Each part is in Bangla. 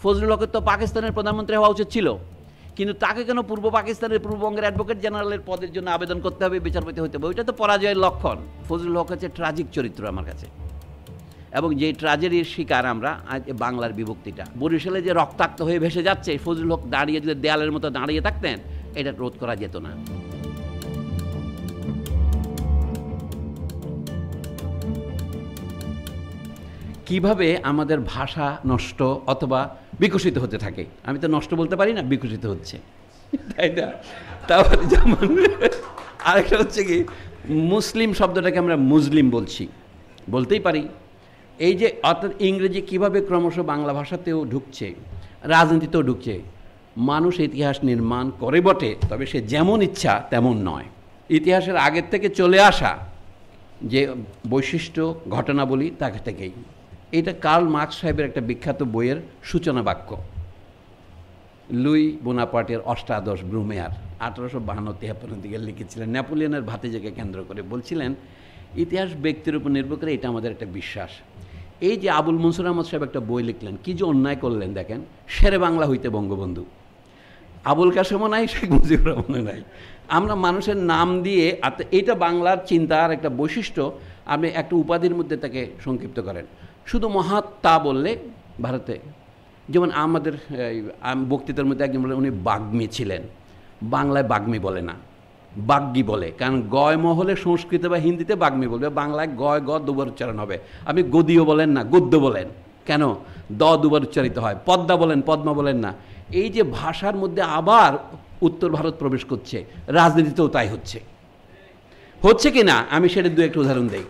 ফজলুল হকের তো পাকিস্তানের প্রধানমন্ত্রী হওয়া উচিত ছিল, কিন্তু তাকে কেন পূর্ব পাকিস্তানের পূর্ববঙ্গের অ্যাডভোকেট জেনারেলের পদের জন্য আবেদন করতে হবে, বিচারপতি হতে হবে? ওইটা তো পরাজয়ের লক্ষণ। ফজলুল হক হচ্ছে ট্রাজিক চরিত্র আমার কাছে, এবং যে ট্র্যাজেডির শিকার আমরা আজ বাংলার বিভক্তিটা। বরিশালে যে রক্তাক্ত হয়ে ভেসে যাচ্ছে, ফজলুল হক দাঁড়িয়ে যদি দেয়ালের মতো দাঁড়িয়ে থাকতেন, এটা রোধ করা যেত না। কিভাবে আমাদের ভাষা নষ্ট অথবা বিকশিত হতে থাকে, আমি তো নষ্ট বলতে পারি না, বিকশিত হচ্ছে, তাই না? তারপরে যেমন আরেকটা হচ্ছে কি, মুসলিম শব্দটাকে আমরা মুসলিম বলতেই পারি। এই যে অর্থাৎ ইংরেজি কিভাবে ক্রমশ বাংলা ভাষাতেও ঢুকছে, রাজনীতিতেও ঢুকছে। মানুষ ইতিহাস নির্মাণ করে বটে, তবে সে যেমন ইচ্ছা তেমন নয়। ইতিহাসের আগের থেকে চলে আসা যে বৈশিষ্ট্য ঘটনাবলী তাকে থেকেই। এটা কার্ল মার্কস সাহেবের একটা বিখ্যাত বইয়ের সূচনা বাক্য, লুই বোনাপার্টের অষ্টাদশ ব্রুমেয়ার 1852-53 দিকে লিখেছিলেন, নেপোলিয়নের ভাতিজাকে কেন্দ্র করে বলছিলেন, ইতিহাস ব্যক্তির উপর নির্ভর করে, এটা আমাদের একটা বিশ্বাস। এই যে আবুল মনসুর আহমদ সাহেব একটা বই লিখলেন, কি যে অন্যায় করলেন দেখেন, শেরে বাংলা হইতে বঙ্গবন্ধু। আবুল কাসেমও নাই, শেখ মুজিবুর রহমানও নাই। আমরা মানুষের নাম দিয়ে, এটা বাংলার চিন্তার একটা বৈশিষ্ট্য। আপনি একটা উপাধির মধ্যে তাকে সংক্ষিপ্ত করেন, শুধু মহাত্মা বললে ভারতে, যেমন আমাদের বক্তৃতার মধ্যে একজন বলেন উনি বাগ্মী ছিলেন, বাংলায় বাগ্মী বলে না, বাগ্যী বলে, কারণ গয় মহলে সংস্কৃতে বা হিন্দিতে বাগ্মী বলবে, বাংলায় গয় গ দুবার উচ্চারণ হবে। আপনি গদিও বলেন না, গদ্য বলেন, কেন? দ দুবার উচ্চারিত হয়। পদ্মা বলেন, পদ্মা বলেন না। এই যে ভাষার মধ্যে আবার উত্তর ভারত প্রবেশ করছে, রাজনীতিতেও তাই হচ্ছে কি না, আমি সেটা দু একটা উদাহরণ দিই।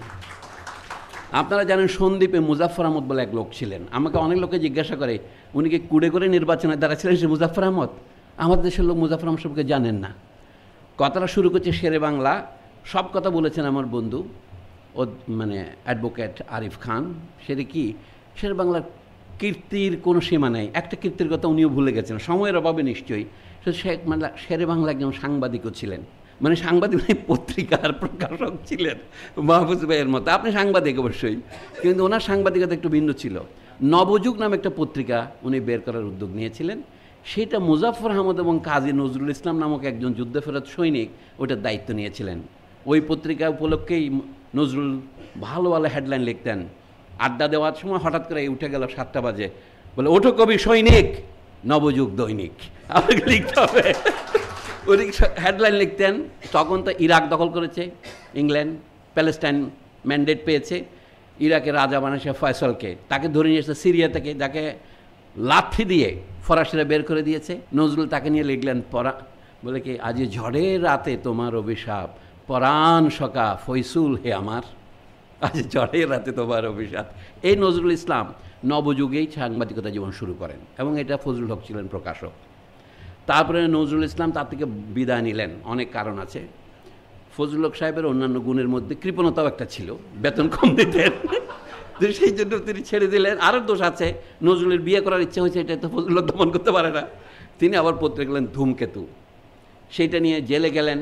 আপনারা জানেন সন্দ্বীপে মুজাফফর আহমদ বলে এক লোক ছিলেন। আমাকে অনেক লোকে জিজ্ঞাসা করে, উনি কি কুড়ে করে নির্বাচনে দাঁড়াচ্ছিলেন সে মুজাফফর আহমদ? আমাদের দেশের লোক মুজাফফর আহমদ সবকে জানেন না। কথাটা শুরু করছে শেরে বাংলা, সব কথা বলেছেন আমার বন্ধু ও মানে অ্যাডভোকেট আরিফ খান। সেটা কি, শেরে বাংলার কীর্তির কোনো সীমা নেই। একটা কীর্তির কথা উনিও ভুলে গেছেন, সময়ের অভাবে নিশ্চয়ই। মানে শেরে বাংলা একজন সাংবাদিকও ছিলেন, মানে সাংবাদিক পত্রিকার প্রকাশক ছিলেন মাহফুজ ভাইয়ের মতো। আপনি সাংবাদিক অবশ্যই, কিন্তু ওনার সাংবাদিকতা একটু ভিন্ন ছিল। নবযুগ নামে একটা পত্রিকা উনি বের করার উদ্যোগ নিয়েছিলেন। সেটা মুজাফফর আহমদ এবং কাজী নজরুল ইসলাম নামক একজন যুদ্ধফেরত সৈনিক ওটার দায়িত্ব নিয়েছিলেন। ওই পত্রিকা উপলক্ষেই নজরুল ভালো ভালো হেডলাইন লিখতেন। আড্ডা দেওয়ার সময় হঠাৎ করে উঠে গেল 7টা বাজে, বলে ওঠো কবি সৈনিক, নবযুগ দৈনিক, আমাকে লিখতে হবে। উনি হেডলাইন লিখতেন। তখন তো ইরাক দখল করেছে ইংল্যান্ড, প্যালেস্টাইন ম্যান্ডেট পেয়েছে, ইরাকের রাজা বানাইছে ফয়সলকে, তাকে ধরে নিয়ে এসেছে সিরিয়া থেকে, যাকে লাথি দিয়ে ফরাসিরা বের করে দিয়েছে। নজরুল তাকে নিয়ে লিখলেন বলে কি, আজ ঝড়ের রাতে তোমার অভিশাপ, পরাণ সকা ফয়সুল হে আমার, আজ ঝড়ের রাতে তোমার অভিশাপ। এই নজরুল ইসলাম নবযুগেই সাংবাদিকতা জীবন শুরু করেন, এবং এটা ফজলুল হক ছিলেন প্রকাশক। তারপরে নজরুল ইসলাম তার থেকে বিদায় নিলেন, অনেক কারণ আছে। ফজলুল হক সাহেবের অন্যান্য গুণের মধ্যে কৃপণতাও একটা ছিল, বেতন কম দিতেন, সেই জন্য তিনি ছেড়ে দিলেন। আরও দোষ আছে, নজরুলের বিয়ে করার ইচ্ছা হয়েছে, এটা তো ফজলুল হক দমন করতে পারে না। তিনি আবার পত্রিকা গেলেন ধূমকেতু, সেইটা নিয়ে জেলে গেলেন।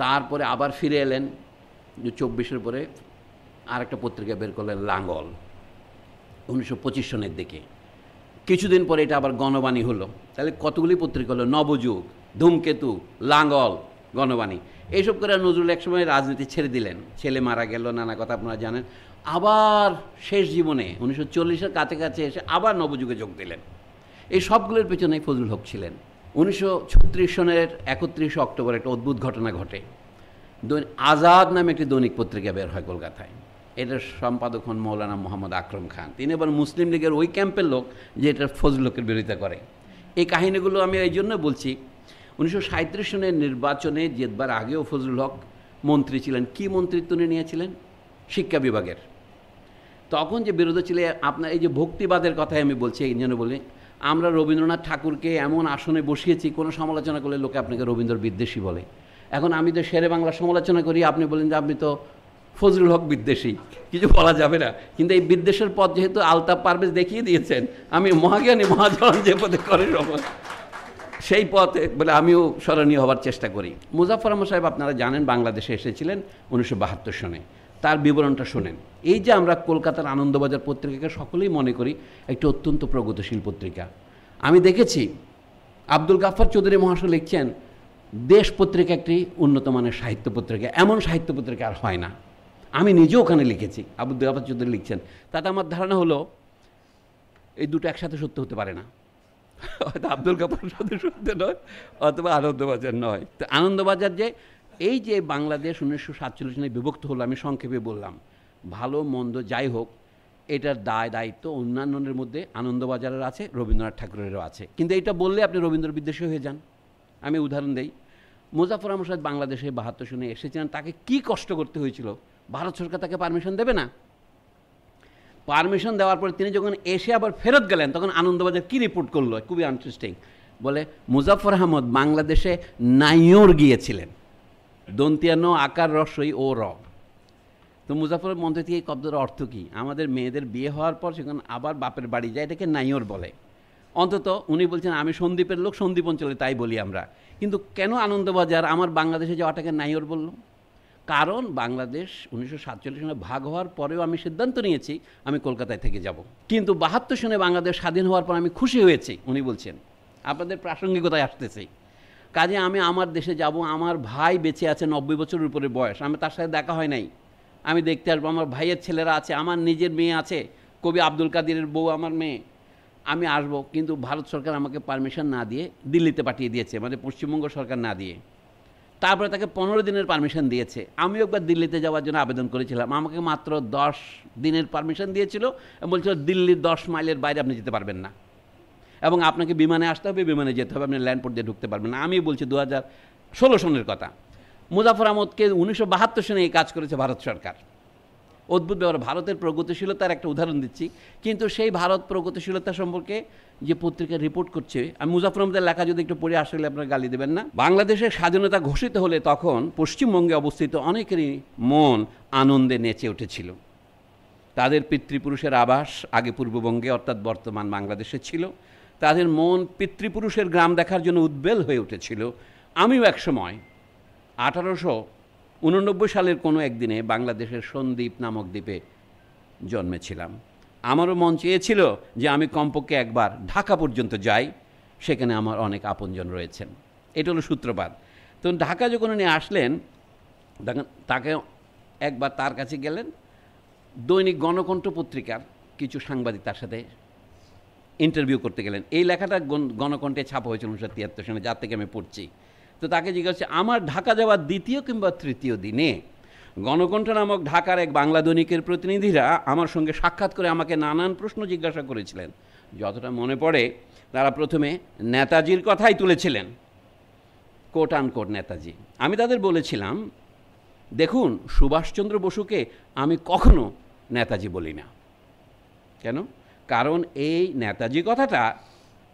তারপরে আবার ফিরে এলেন 24-এর পরে আরেকটা পত্রিকা বের করলেন লাঙ্গল 1925 সনের দিকে। কিছুদিন পরে এটা আবার গণবাণী হলো। তাহলে কতগুলি পত্রিকা হলো, নবযুগ, ধূমকেতু, লাঙ্গল, গণবাণী। এইসব করে নজরুল একসময় রাজনীতি ছেড়ে দিলেন, ছেলে মারা গেল, নানা কথা আপনারা জানেন। আবার শেষ জীবনে 1940-এর কাছাকাছি এসে আবার নবযুগে যোগ দিলেন। এই সবগুলোর পেছনেই ফজলুল হক ছিলেন। 1936 সনের 31 অক্টোবর একটা অদ্ভুত ঘটনা ঘটে। আজাদ নামে একটি দৈনিক পত্রিকা বের হয় কলকাতায়। এটার সম্পাদক হন মৌলানা মোহাম্মদ আকরম খান। তিনি এবার মুসলিম লীগের ওই ক্যাম্পের লোক যে এটা ফজলুল হকের বিরোধিতা করে। এই কাহিনীগুলো আমি এই জন্য বলছি, 1937 সনের নির্বাচনে জেতবার আগেও ফজলুল হক মন্ত্রী ছিলেন। কি মন্ত্রিত্ব নিয়েছিলেন? শিক্ষা বিভাগের। তখন যে বিরোধী ছিল আপনার এই যে ভক্তিবাদের কথাই আমি বলছি, এই জন্য বলি, আমরা রবীন্দ্রনাথ ঠাকুরকে এমন আসনে বসিয়েছি, কোনো সমালোচনা করলে লোকে আপনাকে রবীন্দ্র বিদ্বেষী বলে। এখন আমি তো শেরে বাংলা সমালোচনা করি, আপনি বলেন যে আপনি তো ফজলুল হক বিদ্বেষী, কিছু বলা যাবে না। কিন্তু এই বিদ্বেষের পথ যেহেতু আলতাফ পারভেজ দেখিয়ে দিয়েছেন, আমি মহাজ্ঞানী মহাজন যে পথে করে সেই পথে বলে আমিও স্মরণীয় হওয়ার চেষ্টা করি। মুজাফফর আহমদ সাহেব আপনারা জানেন বাংলাদেশে এসেছিলেন 1972 সনে। তার বিবরণটা শোনেন। এই যে আমরা কলকাতার আনন্দবাজার পত্রিকাকে সকলেই মনে করি একটি অত্যন্ত প্রগতিশীল পত্রিকা, আমি দেখেছি আব্দুল গাফফার চৌধুরী মহাশয় লিখছেন দেশ পত্রিকা একটি উন্নত মানের সাহিত্য পত্রিকা, এমন সাহিত্য পত্রিকা আর হয় না। আমি নিজেও ওখানে লিখেছি, আব্দুল গাফফার চৌধুরী লিখছেন। তাতে আমার ধারণা হলো এই দুটো একসাথে সত্য হতে পারে না, হয়তো আব্দুল গাফফার সাথে সত্য নয়, অথবা আনন্দবাজার নয়। তো আনন্দবাজার যে এই যে বাংলাদেশ 1947 সালে বিভক্ত হলো, আমি সংক্ষেপে বললাম, ভালো মন্দ যাই হোক, এটার দায়িত্ব অন্যান্যের মধ্যে আনন্দবাজারের আছে, রবীন্দ্রনাথ ঠাকুরেরও আছে। কিন্তু এটা বললে আপনি রবীন্দ্র বিদ্বেষী হয়ে যান। আমি উদাহরণ দেই, মুজাফর আহমদ সাহেব বাংলাদেশে 72 সনে এসেছিলেন, তাকে কি কষ্ট করতে হয়েছিল, ভারত সরকার তাকে পারমিশন দেবে না। পারমিশন দেওয়ার পরে তিনি যখন এসে আবার ফেরত গেলেন, তখন আনন্দবাজার কি রিপোর্ট করলো, খুবই ইন্টারেস্টিং। বলে মুজাফর আহমদ বাংলাদেশে নাইয়র গিয়েছিলেন, দন্তিয়ানো আকার রসই ও র। তো মুজাফরের মন্ত্রী থেকে এই শব্দের অর্থ কী? আমাদের মেয়েদের বিয়ে হওয়ার পর সেখানে আবার বাপের বাড়ি যায়, এটাকে নাইয়র বলে। অন্তত উনি বলছেন আমি সন্দ্বীপের লোক, সন্দ্বীপ অঞ্চলে তাই বলি আমরা। কিন্তু কেন আনন্দবাজার আমার বাংলাদেশে যাওয়াটাকে নাইয়র বলল? কারণ বাংলাদেশ 1947 সনে ভাগ হওয়ার পরেও আমি সিদ্ধান্ত নিয়েছি আমি কলকাতায় থেকে যাব, কিন্তু 72 সনে বাংলাদেশ স্বাধীন হওয়ার পর আমি খুশি হয়েছি। উনি বলছেন, আপনাদের প্রাসঙ্গিকতায় আসতেছি, কাজে আমি আমার দেশে যাব। আমার ভাই বেঁচে আছে 90 বছরের উপরে বয়স, আমি তার সাথে দেখা হয় নাই, আমি দেখতে আসবো। আমার ভাইয়ের ছেলেরা আছে, আমার নিজের মেয়ে আছে, কবি আব্দুল কাদিরের বউ আমার মেয়ে, আমি আসবো। কিন্তু ভারত সরকার আমাকে পারমিশন না দিয়ে দিল্লিতে পাঠিয়ে দিয়েছে, মানে পশ্চিমবঙ্গ সরকার না দিয়ে। তারপরে তাকে 15 দিনের পারমিশন দিয়েছে। আমিও একবার দিল্লিতে যাওয়ার জন্য আবেদন করেছিলাম, আমাকে মাত্র 10 দিনের পারমিশন দিয়েছিল। বলছিল দিল্লির 10 মাইলের বাইরে আপনি যেতে পারবেন না, এবং আপনাকে বিমানে আসতে হবে, বিমানে যেতে হবে, আপনি ল্যান্ডপোর্ট দিয়ে ঢুকতে পারবেন না। আমি বলছি 2016 সনের কথা। মুজাফর আহমদকে 1972 সনে এই কাজ করেছে ভারত সরকার। অদ্ভুত ব্যাপার। ভারতের প্রগতিশীলতার একটা উদাহরণ দিচ্ছি, কিন্তু সেই ভারত প্রগতিশীলতা সম্পর্কে যে পত্রিকা রিপোর্ট করছে, আমি মুজাফর আহমদের লেখা যদি একটু পড়ে আসলে আপনারা গালি দেবেন না। বাংলাদেশের স্বাধীনতা ঘোষিত হলে তখন পশ্চিমবঙ্গে অবস্থিত অনেকেরই মন আনন্দে নেচে উঠেছিল। তাদের পিতৃপুরুষের আবাস আগে পূর্ববঙ্গে অর্থাৎ বর্তমান বাংলাদেশে ছিল। তাদের মন পিতৃপুরুষের গ্রাম দেখার জন্য উদ্বেল হয়ে উঠেছিল। আমিও একসময় 1889 সালের কোনো একদিনে বাংলাদেশের সন্দ্বীপ নামক দ্বীপে জন্মেছিলাম। আমারও মন চেয়েছিল যে আমি কমপক্ষে একবার ঢাকা পর্যন্ত যাই, সেখানে আমার অনেক আপনজন রয়েছেন। এটা হলো সূত্রপাত। তো ঢাকা যখন উনি আসলেন, তাকে একবার তার কাছে গেলেন, দৈনিক গণকণ্ঠ পত্রিকার কিছু সাংবাদিক তার সাথে ইন্টারভিউ করতে গেলেন। এই লেখাটা গণকণ্ঠে ছাপা হয়েছিল 1973 সালে, যার থেকে আমি পড়ছি। তো তাকে জিজ্ঞাসা, আমার ঢাকা যাওয়ার দ্বিতীয় কিংবা তৃতীয় দিনে গণকণ্ঠ নামক ঢাকার এক বাংলা দৈনিকের প্রতিনিধিরা আমার সঙ্গে সাক্ষাৎ করে আমাকে নানান প্রশ্ন জিজ্ঞাসা করেছিলেন। যতটা মনে পড়ে, তারা প্রথমে নেতাজির কথাই তুলেছিলেন, কোট আনকোট নেতাজি। আমি তাদের বলেছিলাম, দেখুন, সুভাষচন্দ্র বসুকে আমি কখনো নেতাজি বলি না। কেন? কারণ এই নেতাজি কথাটা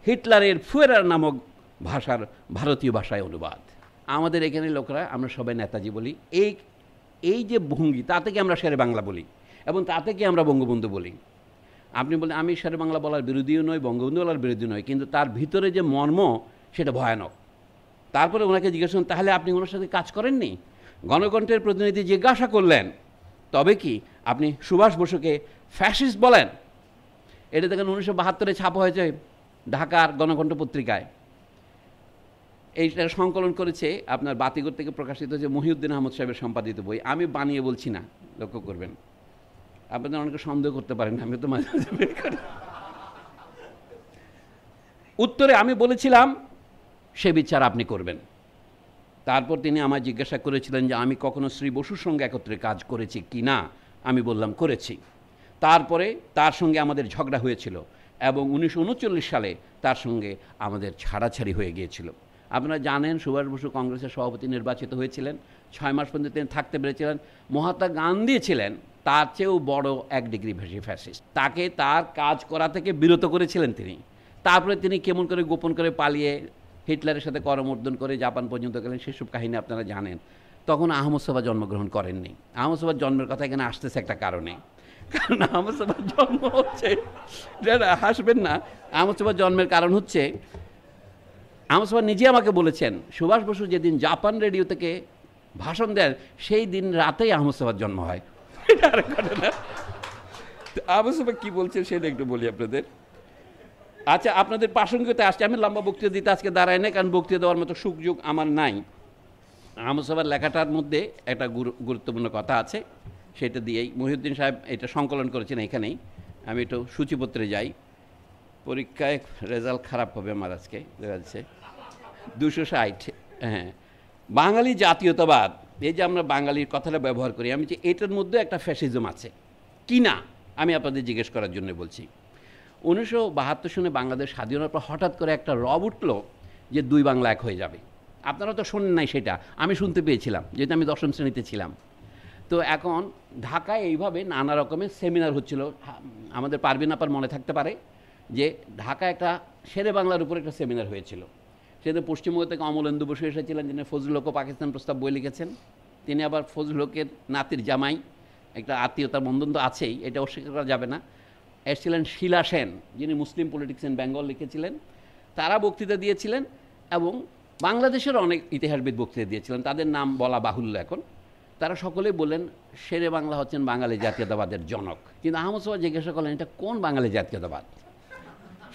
হিটলারের ফুয়েরার নামক ভাষার ভারতীয় ভাষায় অনুবাদ। আমাদের এখানে লোকরা আমরা সবাই নেতাজি বলি। এই যে ভঙ্গি, তা থেকে আমরা শেরে বাংলা বলি, এবং তা থেকে আমরা বঙ্গবন্ধু বলি। আপনি বলেন আমি শেরে বাংলা বলার বিরোধীও নই, বঙ্গবন্ধু বলার বিরোধী নই, কিন্তু তার ভিতরে যে মর্ম সেটা ভয়ানক। তারপরে ওনাকে জিজ্ঞাসা করলেন, তাহলে আপনি ওনার সাথে কাজ করেননি? গণকণ্ঠের প্রতিনিধি জিজ্ঞাসা করলেন, তবে কি আপনি সুভাষ বসুকে ফ্যাসিস্ট বলেন? এটা দেখেন 1972 ছাপা হয়েছে ঢাকার গণকণ্ঠ পত্রিকায়। এইটা সংকলন করেছে আপনার বাতিঘর থেকে প্রকাশিত হয়েছে মহিউদ্দিন আহমদ সাহেবের সম্পাদিত বই। আমি বানিয়ে বলছি না, লক্ষ্য করবেন। আপনাদের অনেকে সন্দেহ করতে পারেন, আমি তো মাঝে মাঝে বের করি। উত্তরে আমি বলেছিলাম, সে বিচার আপনি করবেন। তারপর তিনি আমায় জিজ্ঞাসা করেছিলেন যে আমি কখনো শ্রী বসুর সঙ্গে একত্রে কাজ করেছি কি না। আমি বললাম করেছি। তারপরে তার সঙ্গে আমাদের ঝগড়া হয়েছিল, এবং 1939 সালে তার সঙ্গে আমাদের ছাড়াছাড়ি হয়ে গিয়েছিল। আপনারা জানেন, সুভাষ বসু কংগ্রেসের সভাপতি নির্বাচিত হয়েছিলেন, 6 মাস পর্যন্ত তিনি থাকতে পেরেছিলেন। মহাত্মা গান্ধী ছিলেন তার চেয়েও বড় 1 ডিগ্রি বেশি ফ্যাসিস্ট। তাকে তার কাজ করা থেকে বিরত করেছিলেন তিনি। তারপরে তিনি কেমন করে গোপন করে পালিয়ে হিটলারের সাথে করমর্দন করে জাপান পর্যন্ত গেলেন, সেসব কাহিনী আপনারা জানেন। তখন আহমদ সাহেব জন্মগ্রহণ করেননি। আহমদ সাহেব জন্মের কথা এখানে আসতেছে একটা কারণে, কারণ আহমদ সাহেব জন্ম হচ্ছে, হাসবেন না, আহমদ সাহেব জন্মের কারণ হচ্ছে, আহমদ সাহেব নিজে আমাকে বলেছেন সুভাষ বসু যেদিন জাপান রেডিও থেকে ভাষণ দেন সেই দিন রাতেই আহমদ সাহেব জন্ম হয়। এটা আরেক ঘটনা। আবু সুফিয়ান কি বলছেন সেটা একটু বলি আপনাদের। আচ্ছা, আপনাদের প্রাসঙ্গিকতা আসছে। আমি লম্বা বক্তৃতা দিতে আজকে দাঁড়ায় না, কারণ বক্তৃতা দেওয়ার মতো সুযোগ আমার নাই। আবু সুফিয়ান লেখাটার মধ্যে একটা গুরুত্বপূর্ণ কথা আছে, সেটা দিয়েই মহিউদ্দিন সাহেব এটা সংকলন করেছেন এখানেই। আমি একটু সূচিপত্রে যাই। পরীক্ষায় রেজাল্ট খারাপ হবে আমার আজকে, দেখা যাচ্ছে 260। হ্যাঁ, বাঙালি জাতীয়তাবাদ, এই যে আমরা বাঙালির কথাটা ব্যবহার করি, আমি যে এটার মধ্যে একটা ফ্যাসিজম আছে কি না আমি আপনাদের জিজ্ঞেস করার জন্য বলছি। 1972 সনে বাংলাদেশ স্বাধীন হওয়ার পর হঠাৎ করে একটা রব উঠল যে দুই বাংলা এক হয়ে যাবে। আপনারা তো শোনেন নাই সেটা, আমি শুনতে পেয়েছিলাম, যেহেতু আমি 10ম শ্রেণীতে ছিলাম। তো এখন ঢাকায় এইভাবে নানা রকমের সেমিনার হচ্ছিল। আমাদের পারভিন আপার মনে থাকতে পারে যে ঢাকায় একটা শেরে বাংলার উপর একটা সেমিনার হয়েছিল। সেটা পশ্চিমবঙ্গ থেকে অমলেন্দু বসু এসেছিলেন, যিনি ফজলুল হক ও পাকিস্তান প্রস্তাব বই লিখেছেন। তিনি আবার ফজলুল হকের নাতির জামাই, একটা আত্মীয়তার বন্ধন তো আছেই, এটা অস্বীকার করা যাবে না। এসেছিলেন শিলা সেন, যিনি মুসলিম পলিটিক্স ইন বেঙ্গল লিখেছিলেন, তারা বক্তৃতা দিয়েছিলেন। এবং বাংলাদেশের অনেক ইতিহাসবিদ বক্তৃতা দিয়েছিলেন, তাদের নাম বলা বাহুল্য এখন। তারা সকলেই বললেন শেরে বাংলা হচ্ছেন বাঙালি জাতীয়তাবাদের জনক। কিন্তু আহমদ সোহাগ জিজ্ঞাসা করলেন, এটা কোন বাঙালি জাতীয়তাবাদ?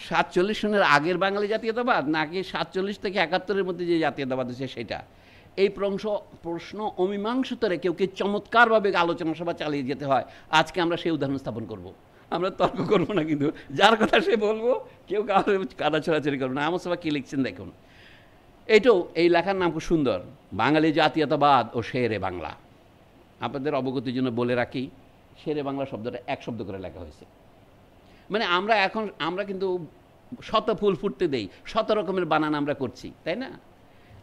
47 সনের আগের বাঙালি জাতীয়তাবাদ, নাকি 47 থেকে 71-এর মধ্যে যে জাতীয়তাবাদ হচ্ছে সেটা? এই প্রশ্ন অমীমাংসিতরে কেউ কে চমৎকারভাবে আলোচনা সভা চালিয়ে যেতে হয়। আজকে আমরা সেই উদাহরণ স্থাপন করব। আমরা তর্ক করবো না, কিন্তু যার কথা সে বলবো, কেউ কাদা ছড়াছড়ি করবো না। আহমদ সোহাগ কী লিখছেন দেখুন। এইটাও, এই লেখার নাম খুব সুন্দর, বাঙালি জাতীয়তাবাদ ও শেরে বাংলা। আপনাদের অবগতির জন্য বলে রাখি, শেরে বাংলা শব্দটা এক শব্দ করে লেখা হয়েছে। মানে আমরা কিন্তু শত ফুল ফুটতে দেই, শত রকমের বানান আমরা করছি, তাই না?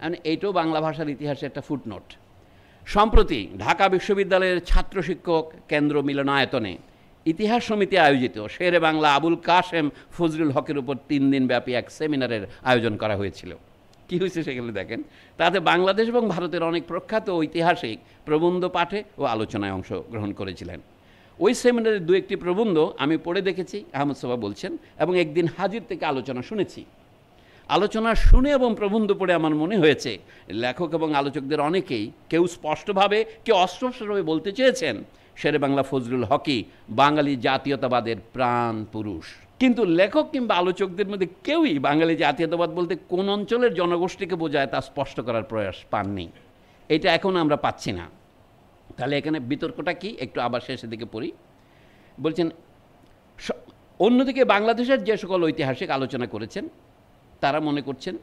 মানে এইটাও বাংলা ভাষার ইতিহাসে একটা ফুটনোট। সম্প্রতি ঢাকা বিশ্ববিদ্যালয়ের ছাত্র শিক্ষক কেন্দ্র মিলনায়তনে ইতিহাস সমিতি আয়োজিত শেরে বাংলা আবুল কাশেম ফজলুল হকের উপর 3 দিন ব্যাপী এক সেমিনারের আয়োজন করা হয়েছিল। কী হয়েছে সেগুলো দেখেন। তাতে বাংলাদেশ এবং ভারতের অনেক প্রখ্যাত ঐতিহাসিক প্রবন্ধ পাঠে ও আলোচনায় অংশগ্রহণ করেছিলেন। ওই সেমিনারের 2-1টি প্রবন্ধ আমি পড়ে দেখেছি, আহমদ সোহাগ বলছেন, এবং একদিন হাজির থেকে আলোচনা শুনেছি। আলোচনা শুনে এবং প্রবন্ধ পড়ে আমার মনে হয়েছে লেখক এবং আলোচকদের অনেকেই, কেউ স্পষ্টভাবে, কেউ অস্পষ্টভাবে বলতে চেয়েছেন শেরে বাংলা ফজলুল হকই বাঙালি জাতীয়তাবাদের প্রাণ পুরুষ। কিন্তু লেখক কিংবা আলোচকদের মধ্যে কেউই বাঙালি জাতীয়তাবাদ বলতে কোন অঞ্চলের জনগোষ্ঠীকে বোঝায় তা স্পষ্ট করার প্রয়াস পাননি। এটা এখন আমরা পাচ্ছি না। তাহলে এখানে বিতর্কটা কি, একটু আবার শেষের দিকে পড়ি। বলছেন, অন্যদিকে বাংলাদেশের যে সকল ঐতিহাসিক আলোচনা করেছেন তারা মনে করছেন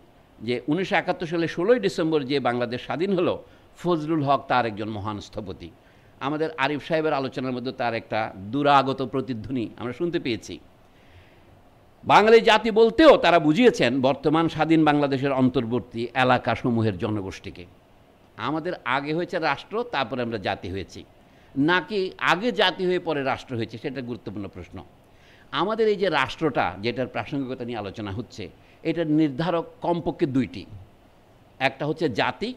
যে 1971 সালে 16ই ডিসেম্বর যে বাংলাদেশ স্বাধীন হলো, ফজলুল হক তার একজন মহান স্থপতি। আমাদের আরিফ সাহেবের আলোচনার মধ্যে তার একটা দুরাগত প্রতিধ্বনি আমরা শুনতে পেয়েছি। বাঙালি জাতি বলতেও তারা বুঝিয়েছেন বর্তমান স্বাধীন বাংলাদেশের অন্তর্বর্তী এলাকাসমূহের জনগোষ্ঠীকে। আমাদের আগে হয়েছে রাষ্ট্র, তারপরে আমরা জাতি হয়েছি, নাকি আগে জাতি হয়ে পরে রাষ্ট্র হয়েছে, সেটা গুরুত্বপূর্ণ প্রশ্ন। আমাদের এই যে রাষ্ট্রটা, যেটার প্রাসঙ্গিকতা নিয়ে আলোচনা হচ্ছে, এটার নির্ধারক কমপক্ষে 2টি। একটা হচ্ছে জাতি,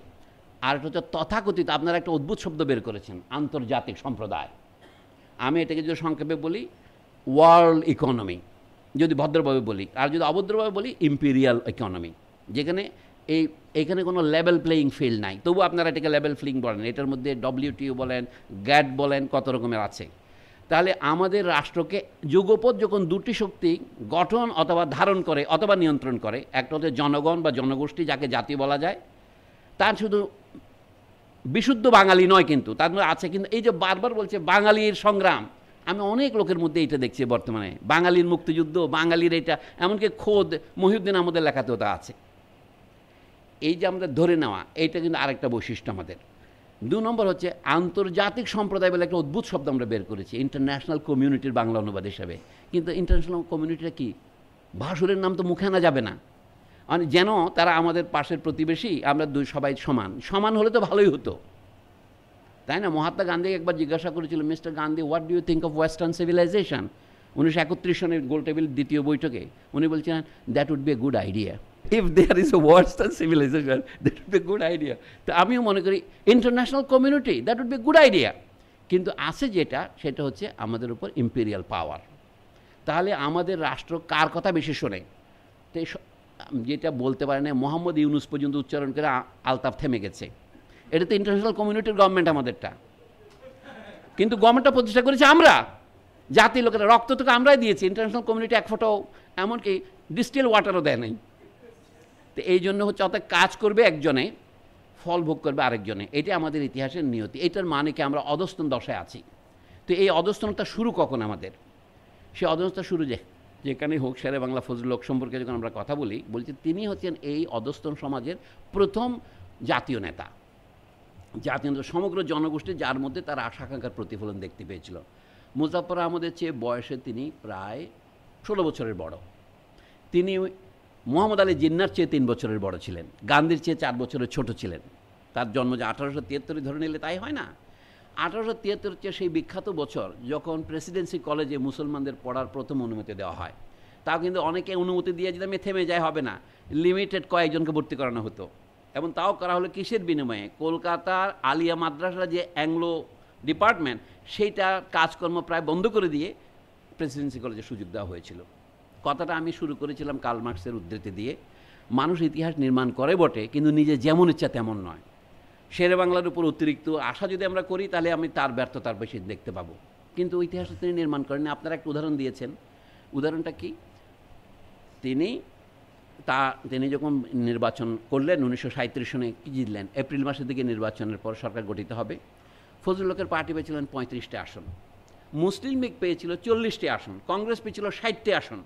আর একটা হচ্ছে তথাকথিত, আপনারা একটা অদ্ভুত শব্দ বের করেছেন, আন্তর্জাতিক সম্প্রদায়। আমি এটাকে যদি সংক্ষেপে বলি ওয়ার্ল্ড ইকোনমি, যদি ভদ্রভাবে বলি, আর যদি অভদ্রভাবে বলি ইম্পিরিয়াল ইকোনমি, যেখানে এইখানে কোনো লেভেল প্লেয়িং ফিল্ড নাই। তবু আপনারা এটাকে লেভেল প্লেয়িং বলেন, এটার মধ্যে WTO বলেন, গ্যাট বলেন, কত রকমের আছে। তাহলে আমাদের রাষ্ট্রকে যুগপৎ যখন 2টি শক্তি গঠন অথবা ধারণ করে অথবা নিয়ন্ত্রণ করে, একটা হচ্ছে জনগণ বা জনগোষ্ঠী, যাকে জাতি বলা যায়। তার শুধু বিশুদ্ধ বাঙালি নয়, কিন্তু তার মধ্যে আছে, কিন্তু এই যে বারবার বলছে বাঙালির সংগ্রাম, আমি অনেক লোকের মধ্যে এটা দেখছি বর্তমানে, বাঙালির মুক্তিযুদ্ধ, বাঙালির এটা, এমনকি খোদ মহিউদ্দিন আমাদের লেখাতেও তা আছে। এই যে আমাদের ধরে নেওয়া, এইটা কিন্তু আরেকটা বৈশিষ্ট্য আমাদের। 2 নম্বর হচ্ছে আন্তর্জাতিক সম্প্রদায় বলে একটা অদ্ভুত শব্দ আমরা বের করেছি, ইন্টারন্যাশনাল কমিউনিটির বাংলা অনুবাদ হিসাবে। কিন্তু ইন্টারন্যাশনাল কমিউনিটিটা কি? ভাসুরের নাম তো মুখে আনা যাবে না, মানে যেন তারা আমাদের পাশের প্রতিবেশী, আমরা সবাই সমান। সমান হলে তো ভালোই হতো, তাই না? মহাত্মা গান্ধী একবার জিজ্ঞাসা করেছিল, mister Gandhi, what do you think of western civilization? 1931 সনের গোল টেবিল 2য় বৈঠকে উনি বলছেন, that would be a good idea. If there is a western civilization, that would be a good idea. তো আমিও মনে করি international community, that would be a good idea. কিন্তু আছে যেটা, সেটা হচ্ছে আমাদের উপর ইম্পেরিয়াল পাওয়ার। তাহলে আমাদের রাষ্ট্র কার কথা বেশি শোনে? তো যেটা বলতে পারে না, মোহাম্মদ ইউনুস পর্যন্ত উচ্চারণ করে আলতাফ থেমে গেছে। এটা তো ইন্টারন্যাশনাল কমিউনিটির গভর্নমেন্ট আমাদেরটা। কিন্তু গভর্নমেন্টটা প্রতিষ্ঠা করেছি আমরা, জাতির লোকেরা, রক্ত থেকে আমরাই দিয়েছি, ইন্টারন্যাশনাল কমিউনিটি এক ফোঁটাও এমনকি ডিস্টিল ওয়াটারও দেয় নাই। তো এই জন্য হচ্ছে অর্থাৎ কাজ করবে একজনে, ফল ভোগ করবে আরেকজনে, এটা আমাদের ইতিহাসের নিয়তি। এটার মানে কি আমরা অধস্তন দশায় আছি। তো এই অধস্তনতা শুরু কখন আমাদের? সে অধস্তনতা শুরু যেখানে হোক, শেরে বাংলা ফজলুল হক সম্পর্কে যখন আমরা কথা বলছি তিনি হচ্ছেন এই অধস্তন সমাজের প্রথম জাতীয় নেতা, জাতীয় নেতা, সমগ্র জনগোষ্ঠী যার মধ্যে তার আশা আকাঙ্ক্ষার প্রতিফলন দেখতে পেয়েছিল। মুজাফফর আহমদের চেয়ে বয়সে তিনি প্রায় 16 বছরের বড়। তিনি মোহাম্মদ আলী জিন্নার চেয়ে 3 বছরের বড় ছিলেন, গান্ধীর চেয়ে 4 বছরের ছোট ছিলেন। তার জন্ম যে 1873 ধরে নিলে তাই হয় না। 1873 হচ্ছে সেই বিখ্যাত বছর যখন প্রেসিডেন্সি কলেজে মুসলমানদের পড়ার প্রথম অনুমতি দেওয়া হয়। তাও কিন্তু অনেকে অনুমতি দিয়ে যদি আমি থেমে যায় হবে না, লিমিটেড কয়েকজনকে ভর্তি করানো হতো। এবং তাও করা হলো কিসের বিনিময়ে? কলকাতার আলিয়া মাদ্রাসার যে অ্যাংলো ডিপার্টমেন্ট, সেইটা কাজকর্ম প্রায় বন্ধ করে দিয়ে প্রেসিডেন্সি কলেজে সুযোগ দেওয়া হয়েছিল। কথাটা আমি শুরু করেছিলাম কার্ল মার্কসের উদ্ধৃতি দিয়ে। মানুষ ইতিহাস নির্মাণ করে বটে, কিন্তু নিজে যেমন ইচ্ছা তেমন নয়। শেরে বাংলার উপর অতিরিক্ত আশা যদি আমরা করি তাহলে আমি তার ব্যর্থতার বেশি দেখতে পাবো। কিন্তু ইতিহাস তিনি নির্মাণ করেন। আপনারা একটা উদাহরণ দিয়েছেন, উদাহরণটা কি? তিনি যখন নির্বাচন করলেন 1937 সনে কি জিতলেন, এপ্রিল মাসের দিকে নির্বাচনের পর সরকার গঠিত হবে। ফজলুল হকের পার্টি পেয়েছিলেন 35টি আসন, মুসলিম লীগ পেয়েছিল 40টি আসন, কংগ্রেস পেয়েছিল 60টি আসন,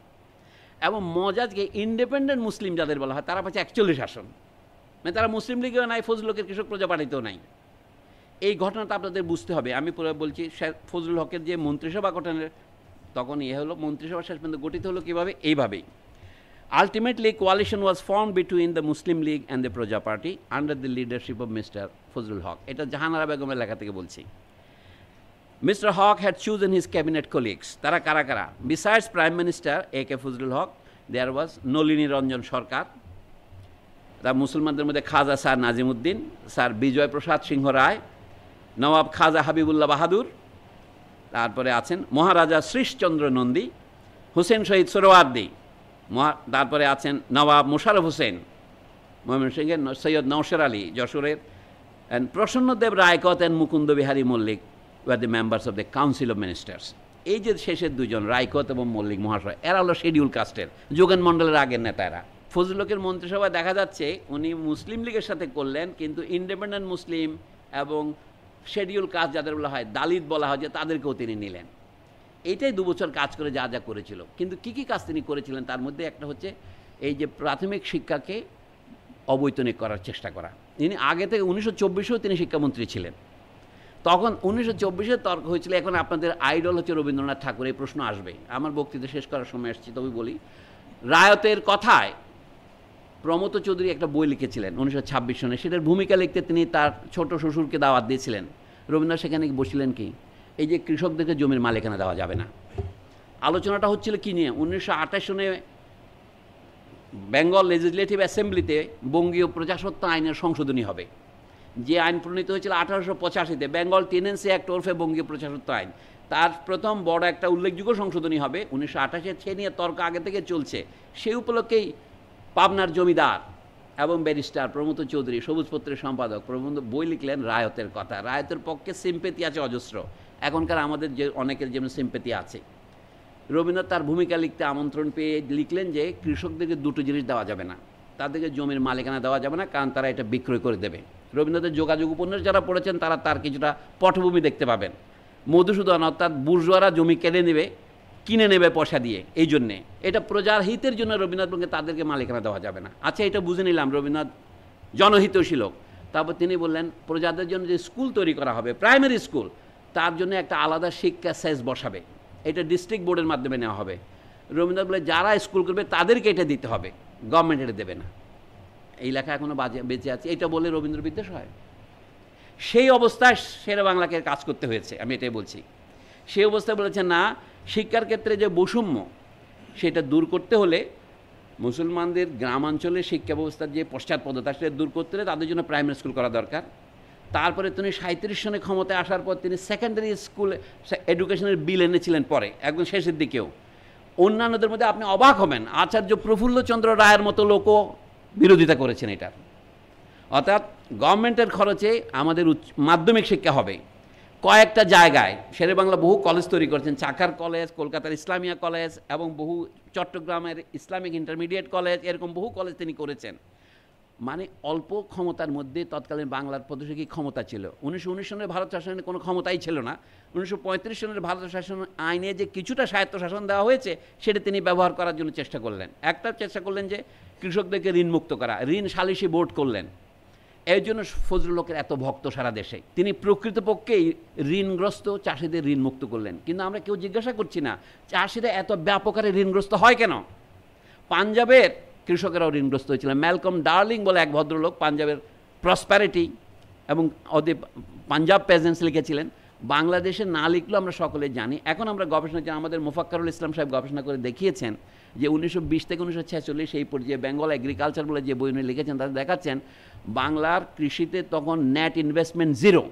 এবং মজাজকে ইন্ডিপেন্ডেন্ট মুসলিম যাদের বলা হয় তারা পাচ্ছে 41 আসন। মানে তারা মুসলিম লীগেও নাই, ফজলুল হকের কৃষক প্রজা পার্টিতেও নাই। এই ঘটনাটা আপনাদের বুঝতে হবে। আমি পুরো বলছি, ফজলুল হকের যে মন্ত্রিসভা গঠনের তখন হলো, মন্ত্রিসভা শেষ পর্যন্ত গঠিত হলো কীভাবে? এইভাবেই। Ultimately coalition was form between the Muslim League and the Praja Party under the leadership of mister Fazlul Huq. এটা জাহানারা বেগমের লেখা থেকে বলছি। Mister Huq had chosen his cabinet colleagues. তারা কারা কারা? Besides prime minister A.K. Fazlul Huq, there was Nalini Ranjan Sarkar, তা মুসলমানদের মধ্যে খাজা স্যার নাজিমুদ্দিন, স্যার বিজয় প্রসাদ সিংহ রায়, নবাব খাজা হাবিবুল্লাহ বাহাদুর, তারপরে আছেন মহারাজা শ্রীশচন্দ্র নন্দী, হুসেন শহীদ সোহরাওয়ার্দী, তারপরে আছেন নবাব মোশাররফ হোসেন ময়মনসিংহের, সৈয়দ নওশের আলী যশোরের, and Prasannadeb Raikat and Mukunda Behari Mallick were the members of the council of ministers. এই যে শেষের দুজন রায়কত এবং মল্লিক মহাশয়, এরা হলো শিডিউল কাস্টের, যোগেন মণ্ডলের আগের নেতা এরা। ফজলুল হকের মন্ত্রিসভায় দেখা যাচ্ছে উনি মুসলিম লীগের সাথে করলেন, কিন্তু ইন্ডিপেন্ডেন্ট মুসলিম এবং শিডিউল কাস্ট যাদের বলা হয়, দালিত বলা হয়, যে তাদেরকেও তিনি নিলেন। এইটাই 2 বছর কাজ করে যা যা করেছিল। কিন্তু কী কী কাজ তিনি করেছিলেন তার মধ্যে একটা হচ্ছে এই যে প্রাথমিক শিক্ষাকে অবৈতনিক করার চেষ্টা করা। তিনি আগে থেকে 1924-এও তিনি শিক্ষামন্ত্রী ছিলেন। তখন 1924-এ তর্ক হয়েছিল। এখন আপনাদের আইডল হচ্ছে রবীন্দ্রনাথ ঠাকুর, এই প্রশ্ন আসবে। আমার বক্তৃতা শেষ করার সময় আসছি, তবে বলি, রায়তের কথায় প্রমথ চৌধুরী একটা বই লিখেছিলেন 1926 সনে। সেটার ভূমিকা লিখতে তিনি তার ছোট শ্বশুরকে দাওয়াত দিয়েছিলেন। রবীন্দ্রনাথ সেখানে বসছিলেন কি, এই যে কৃষকদেরকে জমির মালিকানা দেওয়া যাবে না। আলোচনাটা হচ্ছিল কি নিয়ে? 1928 সনে বেঙ্গল লেজিসলেটিভ অ্যাসেম্বলিতে বঙ্গীয় প্রজাস্বত্ব আইনের সংশোধনী হবে। যে আইন প্রণীত হয়েছিল 1885-তে, বেঙ্গল টেনেন্সি অ্যাক্ট ওরফে বঙ্গীয় প্রজাস্বত্ব আইন, তার প্রথম বড় একটা উল্লেখযোগ্য সংশোধনী হবে 1928-এ। সে নিয়ে তর্ক আগে থেকে চলছে। সেই উপলক্ষেই পাবনার জমিদার এবং ব্যারিস্টার প্রমথ চৌধুরী, সবুজপত্রের সম্পাদক, প্রবন্ধ বই লিখলেন রায়তের কথা। রায়তের পক্ষে সিম্পেথি আছে অজস্র, এখনকার আমাদের যে অনেকের যেমন সিম্পেথি আছে। রবীন্দ্রনাথ তার ভূমিকা লিখতে আমন্ত্রণ পেয়ে লিখলেন যে কৃষকদেরকে 2টো জিনিস দেওয়া যাবে না, তাদেরকে জমির মালিকানা দেওয়া যাবে না, কারণ তারা এটা বিক্রয় করে দেবে। রবীন্দ্রনাথের যোগাযোগ উপন্যাস যারা পড়েছেন তারা তার কিছুটা পটভূমি দেখতে পাবেন। মধুসূদন অর্থাৎ বুর্জোয়ারা জমি কেড়ে নেবে, কিনে নেবে পয়সা দিয়ে, এই জন্যে এটা প্রজার হিতের জন্য রবীন্দ্রনাথ বললেন তাদেরকে মালিকানা দেওয়া যাবে না। আচ্ছা, এটা বুঝে নিলাম রবীন্দ্রনাথ জনহিতৈষী লোক। তারপর তিনি বললেন প্রজাদের জন্য যে স্কুল তৈরি করা হবে, প্রাইমারি স্কুল, তার জন্য একটা আলাদা শিক্ষা সেস বসাবে, এটা ডিস্ট্রিক্ট বোর্ডের মাধ্যমে নেওয়া হবে। রবীন্দ্রনাথ বলে যারা স্কুল করবে তাদেরকে এটা দিতে হবে, গভর্নমেন্ট এটা দেবে না। এই লেখা এখনও বেঁচে আছে। এটা বলে রবীন্দ্র বিদ্বেষ হয়? সেই অবস্থায় শেরে বাংলাকে কাজ করতে হয়েছে, আমি এটাই বলছি। সেই অবস্থায় বলেছেন না, শিক্ষার ক্ষেত্রে যে বৈষম্য সেটা দূর করতে হলে মুসলমানদের গ্রামাঞ্চলে শিক্ষা ব্যবস্থার যে পশ্চাৎপদতা সেটা দূর করতে হলে তাদের জন্য প্রাইমারি স্কুল করা দরকার। তারপরে তিনি 37 সনে ক্ষমতায় আসার পর তিনি সেকেন্ডারি স্কুল এডুকেশনের বিল এনেছিলেন পরে, একদম শেষের দিকেও। অন্যান্যদের মধ্যে আপনি অবাক হবেন, আচার্য প্রফুল্লচন্দ্র রায়ের মতো লোকও বিরোধিতা করেছেন এটার। অর্থাৎ গভর্নমেন্টের খরচে আমাদের মাধ্যমিক শিক্ষা হবে, কয়েকটা জায়গায় শেরেবাংলা বহু কলেজ তৈরি করেছেন, চাকার কলেজ, কলকাতার ইসলামিয়া কলেজ এবং বহু চট্টগ্রামের ইসলামিক ইন্টারমিডিয়েট কলেজ, এরকম বহু কলেজ তিনি করেছেন। মানে অল্প ক্ষমতার মধ্যে তৎকালীন বাংলার প্রদেশে কি ক্ষমতা ছিল। 1919 সনের ভারত শাসনের কোনো ক্ষমতাই ছিল না। 1935 সনের ভারত শাসন আইনে যে কিছুটা স্বায়ত্তশাসন দেওয়া হয়েছে সেটা তিনি ব্যবহার করার জন্য চেষ্টা করলেন। একটা চেষ্টা করলেন যে কৃষকদেরকে ঋণমুক্ত করা, ঋণ সালিসি বোর্ড করলেন। এই জন্য ফজলুল হকের এত ভক্ত সারা দেশে। তিনি প্রকৃতপক্ষেই ঋণগ্রস্ত চাষিদের ঋণ মুক্ত করলেন। কিন্তু আমরা কেউ জিজ্ঞাসা করছি না চাষিরা এত ব্যাপক হারে ঋণগ্রস্ত হয় কেন। পাঞ্জাবের কৃষকেরাও ঋণগ্রস্ত হয়েছিল। ম্যালকম ডার্লিং বলে এক ভদ্রলোক পাঞ্জাবের প্রসপ্যারিটি এবং ওদের পাঞ্জাব পেজেন্টস লিখেছিলেন। বাংলাদেশে না লিখলেও আমরা সকলে জানি। এখন আমরা গবেষণা জানি, আমাদের মোফাক্কারুল ইসলাম সাহেব গবেষণা করে দেখিয়েছেন যে 1920 থেকে 1946 এই পর্যায়ে বেঙ্গল এগ্রিকালচার বলে যে বই উনি লিখেছেন তাতে দেখাচ্ছেন বাংলার কৃষিতে তখন নেট ইনভেস্টমেন্ট জিরো।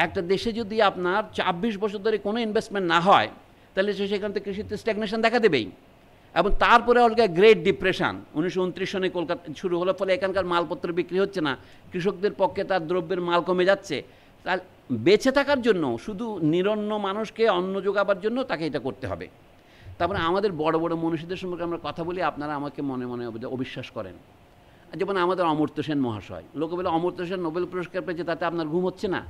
একটা দেশে যদি আপনার 24 বছর ধরে কোনো ইনভেস্টমেন্ট না হয় তাহলে সেখান থেকে কৃষিতে স্ট্যাগনেশন দেখা দেবেই। এবং তারপরে অলগা গ্রেট ডিপ্রেশন 1929 সনে কলকাতা শুরু হলো, ফলে এখানকার মালপত্র বিক্রি হচ্ছে না, কৃষকদের পক্ষে তার দ্রব্যের মাল কমে যাচ্ছে। তার বেঁচে থাকার জন্য শুধু নিরন্ন মানুষকে অন্ন যোগাবার জন্য তাকে এটা করতে হবে। তারপরে আমাদের বড় বড় মনীষীদের সম্পর্কে আমরা কথা বলি, আপনারা আমাকে মনে মনে অবিশ্বাস করেন। যেমন আমাদের অমর্ত্য সেন মহাশয়, লোকে বলে অমর্ত্য সেন নোবেল পুরস্কার পেয়েছে তাতে আপনার ঘুম হচ্ছে না।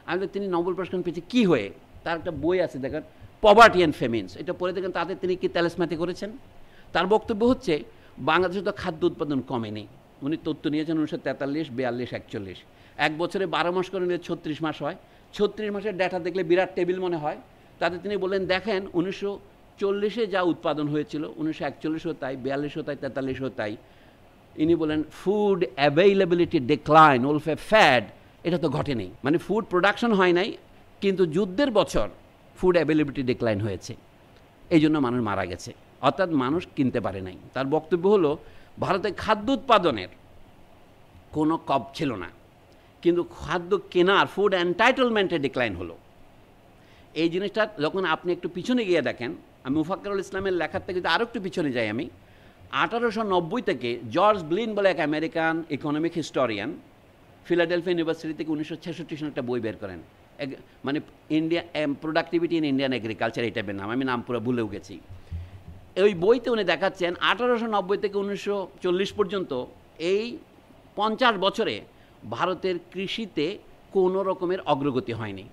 আমি বলি তিনি নোবেল পুরস্কার পেয়েছে কী হয়ে? তার একটা বই আছে দেখেন, পভার্টি অ্যান্ড ফেমিনস, এটা পড়ে দেখেন তাতে তিনি কি তেলেসমাতি করেছেন। তার বক্তব্য হচ্ছে বাংলাদেশে তো খাদ্য উৎপাদন কমেনি। উনি তথ্য নিয়েছেন 1943, 42, 41, এক বছরে 12 মাস করে নিলে 36 মাস হয়। 36 মাসের ডেটা দেখলে বিরাট টেবিল মনে হয়। তাতে তিনি বললেন দেখেন 1940-এ যা উৎপাদন হয়েছিল 1941-ও তাই, 42-ও তাই, 43-ও তাই। ইনি বলেন ফুড অ্যাভেইলেবিলিটি ডিক্লাইন ওলফে ফ্যাড, এটা তো ঘটেনি। মানে ফুড প্রোডাকশন হয় নাই, কিন্তু যুদ্ধের বছর ফুড অ্যাভেইলেবিলিটি ডিক্লাইন হয়েছে, এই জন্য মানুষ মারা গেছে, অর্থাৎ মানুষ কিনতে পারে নাই। তার বক্তব্য হলো ভারতে খাদ্য উৎপাদনের কোনো কব ছিল না, কিন্তু খাদ্য কেনার ফুড এন্টাইটেলমেন্টে ডিক্লাইন হলো। এই জিনিসটা যখন আপনি একটু পিছনে গিয়ে দেখেন, আমি মুফাক্কারুল ইসলামের লেখার থেকে যদি আরও একটু পিছনে যাই, আমি 1890 থেকে জর্জ ব্লিন বলে এক American economic historian Philadelphia university থেকে 1966 সনে একটা বই বের করেন, মানে India productivity in Indian agriculture, এই টাইপের নাম, আমি নাম পুরো ভুলেও গেছি। ওই বইতে উনি দেখাচ্ছেন 1890 থেকে 1940 পর্যন্ত এই 50 বছরে ভারতের কৃষিতে কোনো রকমের অগ্রগতি হয়নি,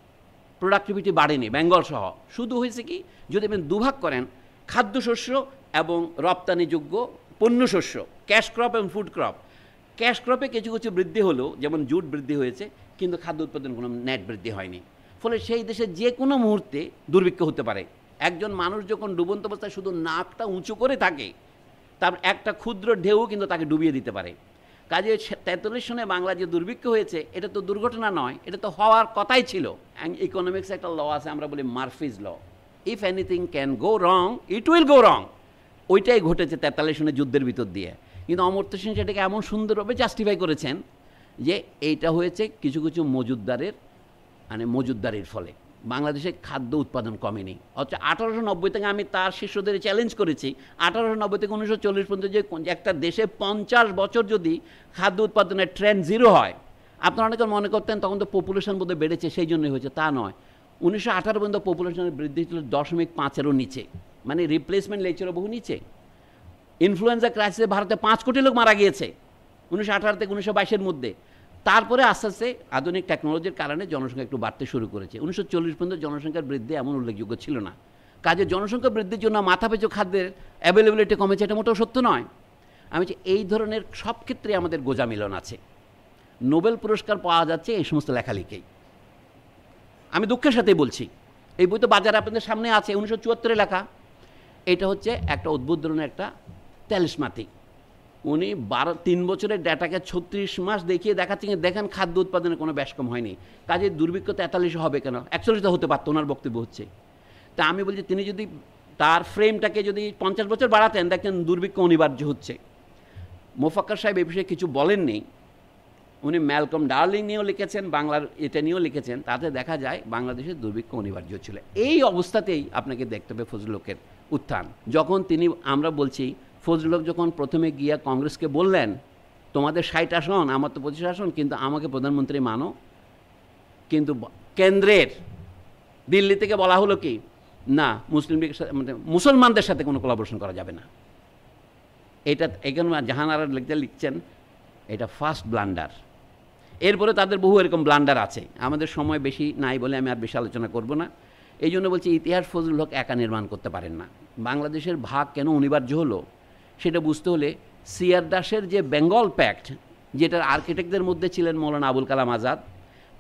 প্রোডাক্টিভিটি বাড়েনি বেঙ্গল সহ। শুধু হয়েছে কি, যদি আপনি দুভাগ করেন খাদ্যশস্য এবং রপ্তানিযোগ্য পণ্যশস্য, ক্যাশ ক্রপ এবং ফুড ক্রপ, ক্যাশ ক্রপে কিছু কিছু বৃদ্ধি হলো, যেমন জুট বৃদ্ধি হয়েছে, কিন্তু খাদ্য উৎপাদন কোনো নেট বৃদ্ধি হয়নি। ফলে সেই দেশে যে কোনো মুহূর্তে দুর্ভিক্ষ হতে পারে। একজন মানুষ যখন ডুবন্ত অবস্থায় শুধু নাকটা উঁচু করে থাকে, তার একটা ক্ষুদ্র ঢেউ কিন্তু তাকে ডুবিয়ে দিতে পারে। কাজে 43 সনে বাংলা যে দুর্ভিক্ষ হয়েছে এটা তো দুর্ঘটনা নয়, এটা তো হওয়ার কথাই ছিল। ইকোনমিক্স একটা ল আছে, আমরা বলি Murphy's law, if anything can go wrong it will go wrong. ওইটাই ঘটেছে 43 সনে যুদ্ধের ভিতর দিয়ে। কিন্তু অমর্ত্য সেন সেটাকে এমন সুন্দরভাবে জাস্টিফাই করেছেন যে এইটা হয়েছে কিছু কিছু মজুদদারির ফলে বাংলাদেশে খাদ্য উৎপাদন কমেনি। অথচ 1890 থেকে আমি তার শিষ্যদের চ্যালেঞ্জ করেছি, 1890 থেকে 1940 পর্যন্ত যে একটা দেশে 50 বছর যদি খাদ্য উৎপাদনের ট্রেন্ড জিরো হয়, আপনারা অনেকে মনে করতেন তখন তো পপুলেশন বোধহয় বেড়েছে সেই জন্যই হয়েছে, তা নয়। 1918 পর্যন্ত পপুলেশনের বৃদ্ধি ছিল 0.5-এরও নিচে, মানে রিপ্লেসমেন্ট রেটেরও বহু নিচে। ইনফ্লুয়েঞ্জা ক্রাইসিসে ভারতে 5 কোটি লোক মারা গিয়েছে 1918 থেকে 1922-এর মধ্যে। তারপরে আস্তে আস্তে আধুনিক টেকনোলজির কারণে জনসংখ্যা একটু বাড়তে শুরু করেছে। 1940 পর্যন্ত জনসংখ্যার বৃদ্ধি এমন উল্লেখযোগ্য ছিল না। কাজে জনসংখ্যা বৃদ্ধির জন্য মাথাপিছু খাদ্যের অ্যাভেলেবিলিটি কমেছে, এটা মোটেও সত্য নয়। আমি এই ধরনের সব ক্ষেত্রে আমাদের গোঁজামিলন আছে। নোবেল পুরস্কার পাওয়া যাচ্ছে এই সমস্ত লেখালেখেই। আমি দুঃখের সাথেই বলছি, এই বই তো বাজারে আপনাদের সামনে আছে, 1974-এ লেখা। এটা হচ্ছে একটা অদ্ভুত ধরনের একটা তেলসমাতি। উনি 3 বছরের ডেটাকে 36 মাস দেখিয়ে দেখাচ্ছেন, দেখেন খাদ্য উৎপাদনে কোনো ব্যাস কম হয়নি। কাজে দুর্ভিক্ষ 43 হবে কেন, 41 হতে পারতো, ওনার বক্তব্য হচ্ছে। তা আমি বলছি তিনি যদি তার ফ্রেমটাকে যদি 50 বছর বাড়াতেন, দেখেন দুর্ভিক্ষ অনিবার্য হচ্ছে। মোফাক্কার সাহেব এই বিষয়ে কিছু বলেননি। উনি ম্যালকম ডার্লিং নিয়েও লিখেছেন, বাংলার এটা নিয়েও লিখেছেন, তাতে দেখা যায় বাংলাদেশের দুর্ভিক্ষ অনিবার্য ছিল। এই অবস্থাতেই আপনাকে দেখতে হবে ফজলুল হকের উত্থান। যখন তিনি, আমরা বলছি ফজলুল হক যখন প্রথমে গিয়া কংগ্রেসকে বললেন তোমাদের 60 আসন, আমার তো 25 আসন, কিন্তু আমাকে প্রধানমন্ত্রী মানো, কিন্তু কেন্দ্রের দিল্লি থেকে বলা হলো কি, না মুসলিম লীগের সাথে মানে মুসলমানদের সাথে কোনো কোলাবোরেশন করা যাবে না। এটা এখানে জাহান আরা লিখছেন এটা ফার্স্ট ব্লান্ডার। এরপরে তাদের বহু এরকম ব্লান্ডার আছে, আমাদের সময় বেশি নাই বলে আমি আর বেশি আলোচনা করব না। এই জন্য বলছি ইতিহাস ফজলুল হক একা নির্মাণ করতে পারেন না। বাংলাদেশের ভাগ কেন অনিবার্য হলো সেটা বুঝতে হলে সিআর দাসের যে বেঙ্গল প্যাক্ট, যেটার আর্কিটেক্টদের মধ্যে ছিলেন মৌলানা আবুল কালাম আজাদ,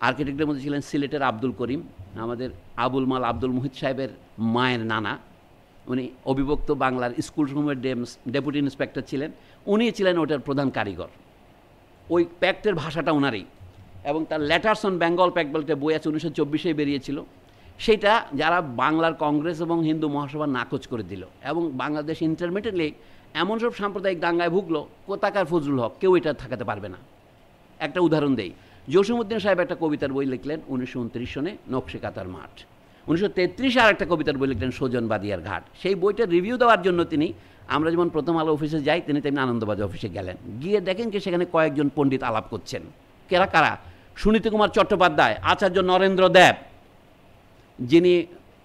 আর্কিটেক্টের মধ্যে ছিলেন সিলেটের আব্দুল করিম, আমাদের আবুল মাল আব্দুল মুহিত সাহেবের মায়ের নানা, উনি অবিভক্ত বাংলার স্কুলসমূহের ডেপুটি ইন্সপেক্টর ছিলেন, উনি ছিলেন ওটার প্রধান কারিগর। ওই প্যাক্টের ভাষাটা ওনারই, এবং তার লেটার্স অন বেঙ্গল প্যাক্ট বলে একটা বই আছে 1924 বেরিয়েছিল, সেটা যারা বাংলার কংগ্রেস এবং হিন্দু মহাসভা নাকচ করে দিল, এবং বাংলাদেশ ইন্টারমিডিয়েটলি এমন সব সাম্প্রদায়িক দাঙ্গায় ভুগলো, কোথাকার ফজলুল হক কেউ এটা থাকাতে পারবে না। একটা উদাহরণ দেই, জসীমউদ্দিন সাহেব একটা কবিতার বই লিখলেন 1929 সনে নকশে কাতার মাঠ, 1933 আর একটা কবিতার বই লিখলেন সজন বাদিয়ার ঘাট। সেই বইটা রিভিউ দেওয়ার জন্য তিনি, আমরা যেমন প্রথম আলো অফিসে যাই, তিনি তেমনি আনন্দবাজার অফিসে গেলেন, গিয়ে দেখেন কি সেখানে কয়েকজন পণ্ডিত আলাপ করছেন। কারা কারা? সুনীতি কুমার চট্টোপাধ্যায়, আচার্য নরেন্দ্র দেব, যিনি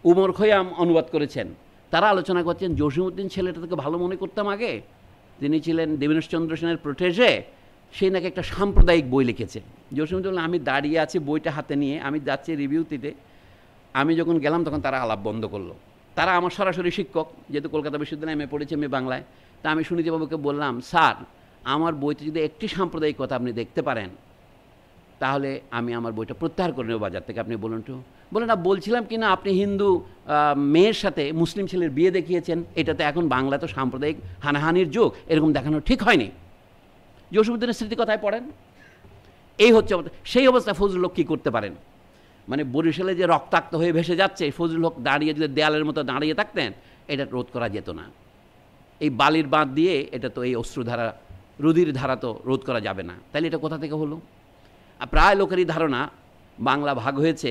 উমর খৈয়াম অনুবাদ করেছেন, তারা আলোচনা করছেন জসীমউদ্দিন ছেলেটা থেকে ভালো মনে করতাম আগে, তিনি ছিলেন দেবেন্দ্রচন্দ্র সেনের প্রোটেজে, সেই নাকি একটা সাম্প্রদায়িক বই লিখেছে। জসীমউদ্দিন, আমি দাঁড়িয়ে আছি বইটা হাতে নিয়ে, আমি যাচ্ছি রিভিউ দিতে, আমি যখন গেলাম তখন তারা আলাপ বন্ধ করলো। তারা আমার সরাসরি শিক্ষক, যেহেতু কলকাতা বিশ্ববিদ্যালয়ে আমি পড়েছি আমি বাংলায়, তা আমি সুনীতিবাবুকে বললাম, স্যার আমার বইতে যদি একটি সাম্প্রদায়িকতা আপনি দেখতে পারেন তাহলে আমি আমার বইটা প্রত্যাহার করে নেব বাজার থেকে, আপনি বলুন তো। বলে না, বলছিলাম কি না আপনি হিন্দু মেয়ের সাথে মুসলিম ছেলের বিয়ে দেখিয়েছেন, এটাতে এখন বাংলা তো সাম্প্রদায়িক হানাহানির যুগ, এরকম দেখানো ঠিক হয়নি। জসীমউদ্দিনের স্মৃতি কথায় পড়েন। এই হচ্ছে সেই অবস্থা ফজলুল হক কী করতে পারেন, মানে বরিশালে যে রক্তাক্ত হয়ে ভেসে যাচ্ছে, ফজলুল হক দাঁড়িয়ে যদি দেয়ালের মতো দাঁড়িয়ে থাকতেন এটা রোধ করা যেত না। এই বালির বাঁধ দিয়ে এটা তো এই অশ্রুধারা রুধির ধারা তো রোধ করা যাবে না, তাহলে এটা কোথা থেকে হলো? প্রায় লোকেরই ধারণা বাংলা ভাগ হয়েছে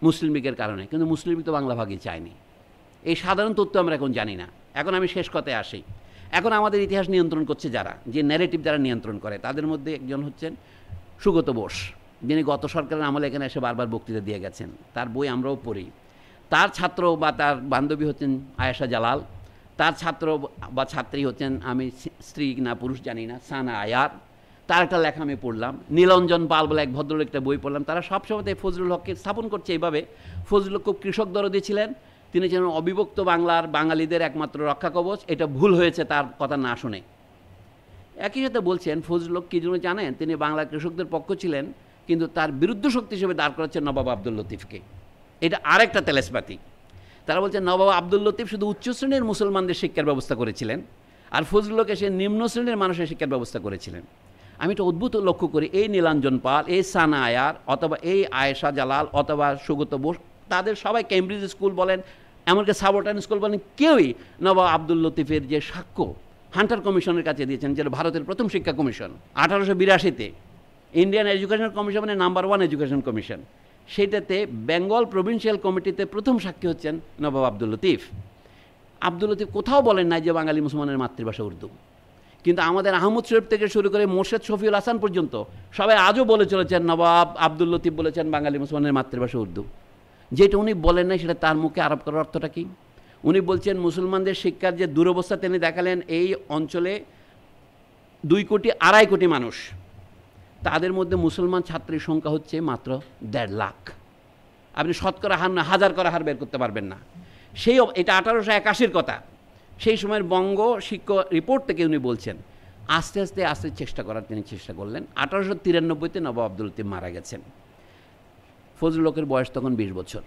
মুসলিম লীগের কারণে, কিন্তু মুসলিম লীগ তো বাংলা ভাগই চায়নি। এই সাধারণ তথ্য আমরা এখন জানি না। এখন আমি শেষ কথায় আসি, এখন আমাদের ইতিহাস নিয়ন্ত্রণ করছে যারা, যে ন্যারেটিভ যারা নিয়ন্ত্রণ করে, তাদের মধ্যে একজন হচ্ছেন সুগত বোস, যিনি গত সরকারের আমলে এখানে এসে বারবার বক্তৃতা দিয়ে গেছেন, তার বই আমরাও পড়ি। তার ছাত্র বা তার বান্ধবী হচ্ছেন আয়েশা জালাল, তার ছাত্র বা ছাত্রী হচ্ছেন, আমি স্ত্রী না পুরুষ জানি না, সানা আয়ার, তার একটা লেখা আমি পড়লাম। নীলঞ্জন পাল বলে এক ভদ্রলোক একটা বই পড়লাম। তারা সবসময় ফজলুল হককে স্থাপন করছে এইভাবে, ফজলুল হক খুব কৃষক দরদি ছিলেন, তিনি ছিলেন অবিভক্ত বাংলার বাঙালিদের একমাত্র রক্ষা কবচ, এটা ভুল হয়েছে তার কথা না শুনে। একই সাথে বলছেন ফজলুল হক কী জন্য জানেন, তিনি বাংলার কৃষকদের পক্ষ ছিলেন, কিন্তু তার বিরুদ্ধ শক্তি হিসেবে দাঁড় করাচ্ছেন নবাব আব্দুল লতিফকে। এটা আরেকটা তেলেসপাতি। তারা বলছেন নবাব আব্দুল লতিফ শুধু উচ্চ শ্রেণীর মুসলমানদের শিক্ষার ব্যবস্থা করেছিলেন, আর ফজলুল হক এসে নিম্ন শ্রেণীর মানুষের শিক্ষার ব্যবস্থা করেছিলেন। আমি একটা অদ্ভুত লক্ষ্য করি, এই নীলাঞ্জন পাল, এই সানা আয়ার, অথবা এই আয়েশা জালাল, অথবা সুগত বোস, তাদের সবাই কেমব্রিজ স্কুল বলেন, এমনকি সাবোটান স্কুল বলেন, কেউই নবাব আব্দুল লতিফের যে সাক্ষ্য হান্টার কমিশনের কাছে দিয়েছেন, যেটা ভারতের প্রথম শিক্ষা কমিশন 1882-তে, ইন্ডিয়ান এডুকেশন কমিশন মানে নাম্বার 1 এডুকেশন কমিশন, সেটাতে বেঙ্গল প্রভিন্সিয়াল কমিটিতে প্রথম সাক্ষী হচ্ছেন নবাব আব্দুল লতিফ। আব্দুল লতিফ কোথাও বলেন নাই যে বাঙালি মুসলমানের মাতৃভাষা উর্দু, কিন্তু আমাদের আহমদ শরীফ থেকে শুরু করে মোর্শেদ শফিউল হাসান পর্যন্ত সবাই আজও বলে চলেছেন নবাব আব্দুল লতিফ বলেছেন বাঙালি মুসলমানের মাতৃভাষা উর্দু। যেটা উনি বলেন নাই সেটা তার মুখে আরোপ করার অর্থটা কী? উনি বলছেন মুসলমানদের শিক্ষার যে দুরবস্থা তিনি দেখালেন, এই অঞ্চলে 2.25 কোটি মানুষ, তাদের মধ্যে মুসলমান ছাত্রীর সংখ্যা হচ্ছে মাত্র 1.5 লাখ। আপনি শতকরা হার না, হাজার করা হার বের করতে পারবেন না। সেই এটা 1881-র কথা, সেই সময়ের বঙ্গ শিক্ষা রিপোর্ট থেকে উনি বলছেন। আস্তে আস্তে আস্তে চেষ্টা করার তিনি চেষ্টা করলেন। 1893-তে নবাব আব্দুল লতিফ মারা গেছেন। ফজলুল হকের বয়স তখন 20 বছর।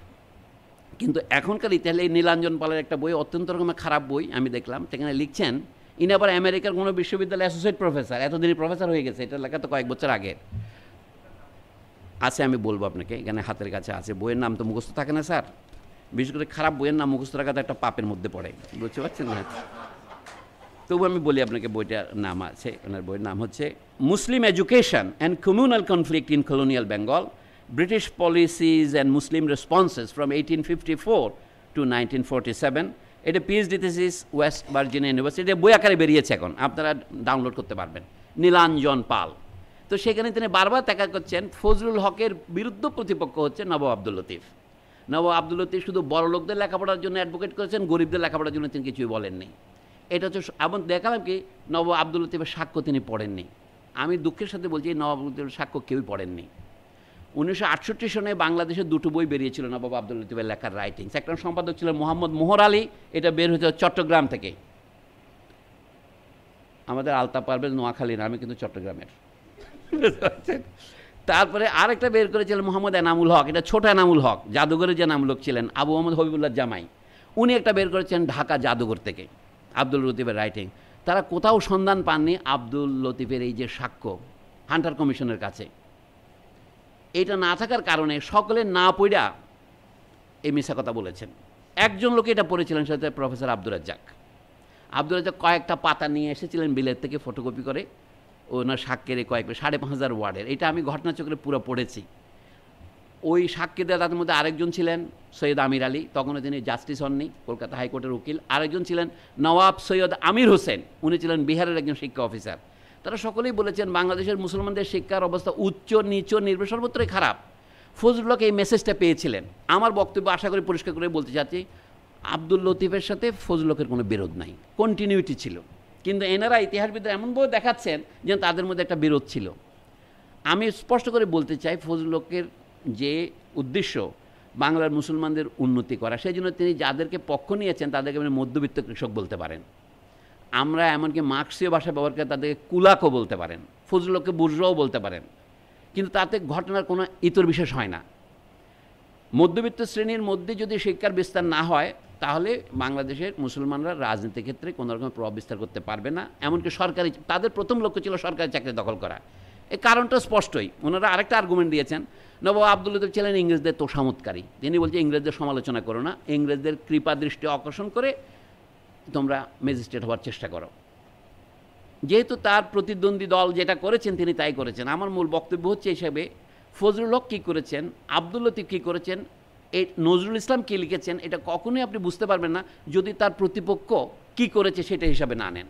কিন্তু এখনকার ইতিহাসে এই নীলাঞ্জন পালের একটা বই, অত্যন্ত রকমের খারাপ বই আমি দেখলাম, সেখানে লিখছেন ইনি আবার আমেরিকার কোনো বিশ্ববিদ্যালয়ে অ্যাসোসিয়েট প্রফেসর, এতদিনই প্রফেসর হয়ে গেছে, এটা লেখা তো কয়েক বছর আগের আছে, আমি বলবো আপনাকে, এখানে হাতের কাছে আছে। বইয়ের নাম তো মুখস্থ থাকে না স্যার, বিশেষ করে খারাপ বইয়ের নাম মুখস্থ রাখা তো একটা পাপের মধ্যে পড়ে, বুঝতে পারছেন না? তবু আমি বলি আপনাকে, বইটার নাম আছে, ওনার বইয়ের নাম হচ্ছে Muslim education and communal conflict in colonial Bengal, British policies and Muslim responses from 1854 to 1947। এটা PhD thesis, West Virginia University, বই আকারে বেরিয়েছে, এখন আপনারা ডাউনলোড করতে পারবেন। নীলাঞ্জন পাল, তো সেখানে তিনি বারবার দেখা করছেন ফজলুল হকের বিরুদ্ধ প্রতিপক্ষ হচ্ছে নবাব আব্দুল লতিফ। নবাব আব্দুল লতিফ শুধু বড় লোকদের লেখাপড়ার জন্য অ্যাডভোকেট করেছেন, গরিবদের লেখাপড়ার জন্য তিনি কিছুই বলেননি। এটা হচ্ছে এমন দেখালাম কি নবাব আব্দুল লতিফের সাক্ষ্য তিনি পড়েননি। আমি দুঃখের সাথে বলছি নবাব আব্দুল লতিফের সাক্ষ্য কেউই পড়েননি। 1968 সনে বাংলাদেশে দুটো বই বেরিয়েছিল নবাব আব্দুল লতিফের লেখার রাইটিংস। একটা সম্পাদক ছিলেন মোহাম্মদ মোহর আলী, এটা বের হয়েছে চট্টগ্রাম থেকে। আমাদের আলতাফ পারভেজ নোয়াখালীর, আমি কিন্তু চট্টগ্রামের। তারপরে আরেকটা বের করেছিলেন মোহাম্মদ এনামুল হক, এটা ছোট এনামুল হক, জাদুঘরের যে এনামুল হক ছিলেন, আবু মোহাম্মদ হবিবুল্লাহ জামাই, উনি একটা বের করেছেন ঢাকা জাদুঘর থেকে আব্দুল লতিফের রাইটিং। তারা কোথাও সন্ধান পাননি আব্দুল লতিফের এই যে সাক্ষ্য হান্টার কমিশনের কাছে। এটা না থাকার কারণে সকলে না পড়া এই মিথ্যা কথা বলেছেন। একজন লোকে এটা পড়েছিলেন, সেটা প্রফেসর আব্দুর রাজ্জাক। আব্দুর রাজ্জাক কয়েকটা পাতা নিয়ে এসেছিলেন বিলেত থেকে ফটোকপি করে, ওনার সাক্ষ্যের কয়েক 5,500 ওয়ার্ডের। এটা আমি ঘটনাচক্রে পুরো পড়েছি। ওই সাক্ষ্য দেওয়া তাদের মধ্যে আরেকজন ছিলেন সৈয়দ আমির আলী, তখনও তিনি জাস্টিস হননি, কলকাতা হাইকোর্টের উকিল। আরেকজন ছিলেন নওয়াব সৈয়দ আমির হোসেন, উনি ছিলেন বিহারের একজন শিক্ষা অফিসার। তারা সকলেই বলেছেন বাংলাদেশের মুসলমানদের শিক্ষার অবস্থা উচ্চ নিচ নির্ভর সর্বত্রই খারাপ। ফজলুল হক এই মেসেজটা পেয়েছিলেন। আমার বক্তব্য আশা করি পরিষ্কার করে বলতে চাচ্ছি, আব্দুল লতিফের সাথে ফজলুল হকের কোনো বিরোধ নাই, কন্টিনিউটি ছিল। কিন্তু এনারা ইতিহাসবিদরা এমনভাবে দেখাচ্ছেন যেন তাদের মধ্যে একটা বিরোধ ছিল। আমি স্পষ্ট করে বলতে চাই, ফজলুল হকের যে উদ্দেশ্য বাংলার মুসলমানদের উন্নতি করা, সেই জন্য তিনি যাদেরকে পক্ষ নিয়েছেন তাদেরকে আপনি মধ্যবিত্ত কৃষক বলতে পারেন। আমরা এমনকি মার্ক্সীয় ভাষা ব্যবহার করে তাদেরকে কুলাকও বলতে পারেন, ফজলুল হককে বুর্জোয়াও বলতে পারেন। কিন্তু তাতে ঘটনার কোনো ইতর বিশেষ হয় না। মধ্যবিত্ত শ্রেণীর মধ্যে যদি শিক্ষার বিস্তার না হয়, তাহলে বাংলাদেশের মুসলমানরা রাজনীতির ক্ষেত্রে কোনো রকম প্রভাব বিস্তার করতে পারবে না। এমনকি সরকারি, তাদের প্রথম লক্ষ্য ছিল সরকারি চাকরি দখল করা। এই কারণটা স্পষ্টই। ওনারা আরেকটা আর্গুমেন্ট দিয়েছেন, নবাব আব্দুল লতিফ ছিলেন ইংরেজদের তোষামতকারী। তিনি বলছেন ইংরেজদের সমালোচনা করো না, ইংরেজদের কৃপা দৃষ্টি আকর্ষণ করে তোমরা ম্যাজিস্ট্রেট হওয়ার চেষ্টা করো। যেহেতু তার প্রতিদ্বন্দ্বী দল যেটা করেছেন তিনি তাই করেছেন। আমার মূল বক্তব্য হচ্ছে হিসাবে ফজলুল হক কী করেছেন, আব্দুল লতিফ কী করেছেন, এই নজরুল ইসলাম কী লিখেছেন, এটা কখনোই আপনি বুঝতে পারবেন না যদি তার প্রতিপক্ষ কী করেছে সেটা হিসাবে না নেন।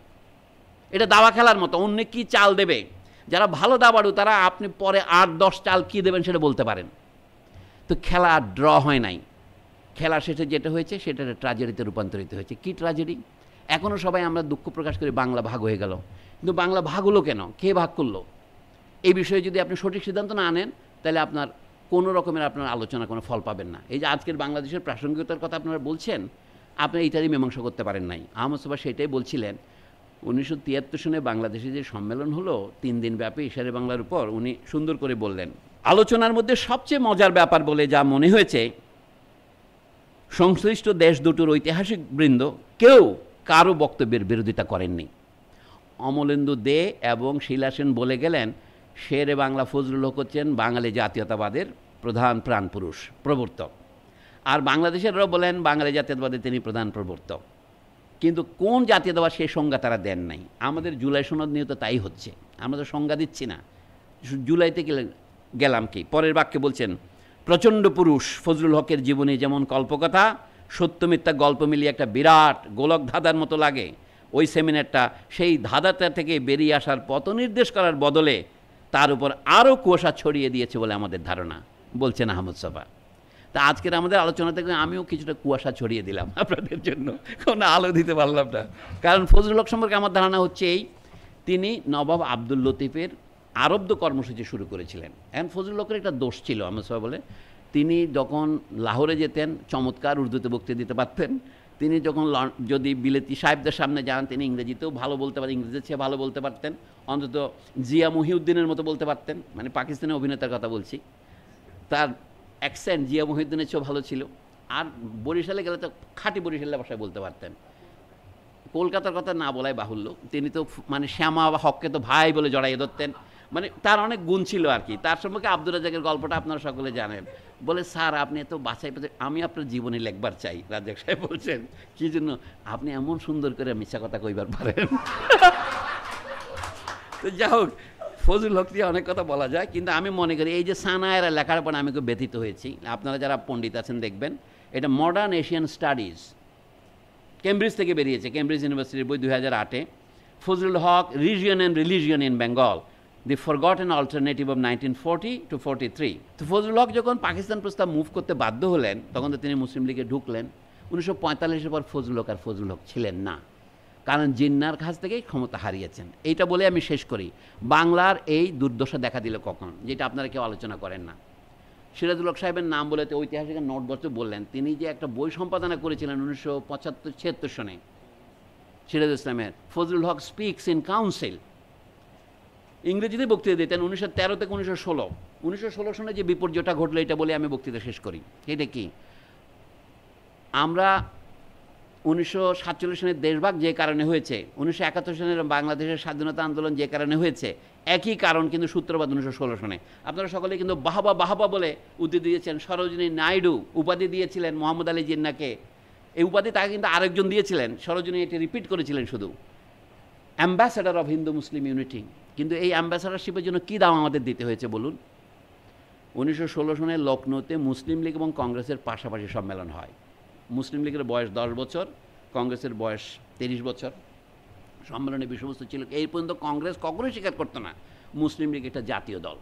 এটা দাবা খেলার মতো, অন্য কী চাল দেবে। যারা ভালো দাবাড়ু তারা আপনি পরে 8-10 চাল কী দেবেন সেটা বলতে পারেন। তো খেলা ড্র হয় নাই, খেলা শেষে যেটা হয়েছে সেটা ট্র্যাজেডিতে রূপান্তরিত হয়েছে। কী ট্র্যাজেডি? এখনও সবাই আমরা দুঃখ প্রকাশ করি বাংলা ভাগ হয়ে গেল, কিন্তু বাংলা ভাগ হলো কেন, কে ভাগ করলো, এই বিষয়ে যদি আপনি সঠিক সিদ্ধান্ত না নেন তাহলে আপনার কোনো রকমের আপনার আলোচনা কোনো ফল পাবেন না। এই যে আজকের বাংলাদেশের প্রাসঙ্গিকতার কথা আপনারা বলছেন, আপনি এইটারই মীমাংসা করতে পারেন নাই। আহমদ সোবা সেটাই বলছিলেন। 1973 সনে বাংলাদেশে যে সম্মেলন হলো 3 দিন ব্যাপী শেরে বাংলার উপর, উনি সুন্দর করে বললেন, আলোচনার মধ্যে সবচেয়ে মজার ব্যাপার বলে যা মনে হয়েছে, সংশ্লিষ্ট দেশ দুটোর ঐতিহাসিক বৃন্দ কেউ কারো বক্তব্যের বিরোধিতা করেননি। অমলেন্দু দে এবং শিলা সেন বলে গেলেন শেরে বাংলা ফজলুল হক হচ্ছেন বাঙালি জাতীয়তাবাদের প্রধান প্রাণপুরুষ, প্রবর্তক। আর বাংলাদেশেরও বলেন বাঙালি জাতীয়তাবাদের তিনি প্রধান প্রবর্তক। কিন্তু কোন জাতীয়তাবাদ সেই সংজ্ঞা তারা দেন নাই। আমাদের জুলাই সনদ নিয়ে তো তাই হচ্ছে, আমরা তো সংজ্ঞা দিচ্ছি না। জুলাইতে গেলাম কি, পরের বাক্যে বলছেন, প্রচণ্ড পুরুষ ফজলুল হকের জীবনী যেমন কল্পকথা, সত্য মিথ্যা গল্প মিলিয়ে একটা বিরাট গোলক ধাঁধার মতো লাগে। ওই সেমিনারটা সেই ধাঁধাটা থেকে বেরিয়ে আসার পথ নির্দেশ করার বদলে তার উপর আরও কুয়াশা ছড়িয়ে দিয়েছে বলে আমাদের ধারণা, বলছেন আহমদ সোবা। তা আজকের আমাদের আলোচনা থেকে আমিও কিছুটা কুয়াশা ছড়িয়ে দিলাম আপনাদের জন্য, কোনো আলো দিতে পারলাম না। কারণ ফজলুল হক সম্পর্কে আমার ধারণা হচ্ছে এই, তিনি নবাব আব্দুল লতিফের আরব্ধ কর্মসূচি শুরু করেছিলেন। এখন ফজলুল হকের একটা দোষ ছিল আহমদ সোবা বলে, তিনি যখন লাহোরে যেতেন চমৎকার উর্দুতে বক্তৃতা দিতে পারতেন। তিনি যখন যদি বিলেতি সাহেবদের সামনে যান তিনি ইংরেজিতেও ভালো বলতে পারেন, ইংরেজির চেয়ে ভালো বলতে পারতেন, অন্তত জিয়া মহিউদ্দিনের মতো বলতে পারতেন, মানে পাকিস্তানের অভিনেতার কথা বলছি। তার অ্যাকসেন্ট জিয়া মহিউদ্দিনের চেয়েও ভালো ছিল। আর বরিশালে গেলে তো খাঁটি বরিশালের ভাষায় বলতে পারতেন। কলকাতার কথা না বলাই বাহুল্য, তিনি তো মানে শ্যামা হককে তো ভাই বলে জড়াইয়ে ধরতেন। মানে তার অনেক গুণ ছিল আর কি। তার সম্পর্কে আব্দুর রাজ্জাকের গল্পটা আপনারা সকলে জানেন। বলে স্যার আপনি এত বাছাই পেতে, আমি আপনার জীবনে লেখবার চাই। রাজ্জাক সাহেব বলছেন কী জন্য, আপনি এমন সুন্দর করে মিথ্যা কথা কইবার পারেন। তো যাই হোক, ফজলুল হক দিয়ে অনেক কথা বলা যায়, কিন্তু আমি মনে করি এই যে সানায়েরা লেখার পর আমি খুব ব্যথিত হয়েছি। আপনারা যারা পণ্ডিত আছেন দেখবেন, এটা মডার্ন এশিয়ান স্টাডিজ, কেমব্রিজ থেকে বেরিয়েছে, কেমব্রিজ ইউনিভার্সিটির বই 2008-এ। Fazlul Huq region and religion in Bengal, the forgotten alternative of 1940 to 43। তো ফজলুল হক যখন পাকিস্তান প্রস্তাব মুভ করতে বাধ্য হলেন, তখন তো তিনি মুসলিম লীগে ঢুকলেন। 1945-এর পর ফজলুল হক আর ফজলুল হক ছিলেন না, কারণ জিন্নার কাছ থেকেই ক্ষমতা হারিয়েছেন। এইটা বলে আমি শেষ করি। বাংলার এই দুর্দশা দেখা দিল কখন, যেটা আপনারা কেউ আলোচনা করেন না। সিরাজুল হক সাহেবের নাম বলে তো ঐতিহাসিক নোটবস্তে বললেন, তিনি যে একটা বই সম্পাদনা করেছিলেন 1975-76 সনে, সিরাজুল ইসলামের ফজলুল হক স্পিক্স ইন কাউন্সিল, ইংরেজিতে বক্তৃতা দিতেন 1913 থেকে 1916। 1916 সনে যে বিপর্যয়টা ঘটলো, এটা বলে আমি বক্তৃতা শেষ করি। এটা কি, আমরা 1947 সনের দেশভাগ যে কারণে হয়েছে, 1971 সনের বাংলাদেশের স্বাধীনতা আন্দোলন যে কারণে হয়েছে, একই কারণ কিন্তু সূত্রপাত 1916 সনে। আপনারা সকলে কিন্তু বাহাবা বাহাবা বলে উদ্ধৃতি দিয়েছেন। সরোজিনী নাইডু উপাধি দিয়েছিলেন মোহাম্মদ আলী জিন্নাকে। এই উপাধি তাকে কিন্তু আরেকজন দিয়েছিলেন, সরোজিনী এটি রিপিট করেছিলেন শুধু, ambassador of Hindu Muslim unity. কিন্তু এই অ্যাম্বাসেডারশিপের জন্য কী দাম আমাদের দিতে হয়েছে বলুন? 1916 সনে লখনৌতে মুসলিম লীগ এবং কংগ্রেসের পাশাপাশি সম্মেলন হয়। মুসলিম লীগের বয়স 10 বছর, কংগ্রেসের বয়স 30 বছর। সম্মেলনের বিষয়বস্তু ছিল, এই পর্যন্ত কংগ্রেস কখনোই স্বীকার করতো না মুসলিম লীগ একটা জাতীয় দল,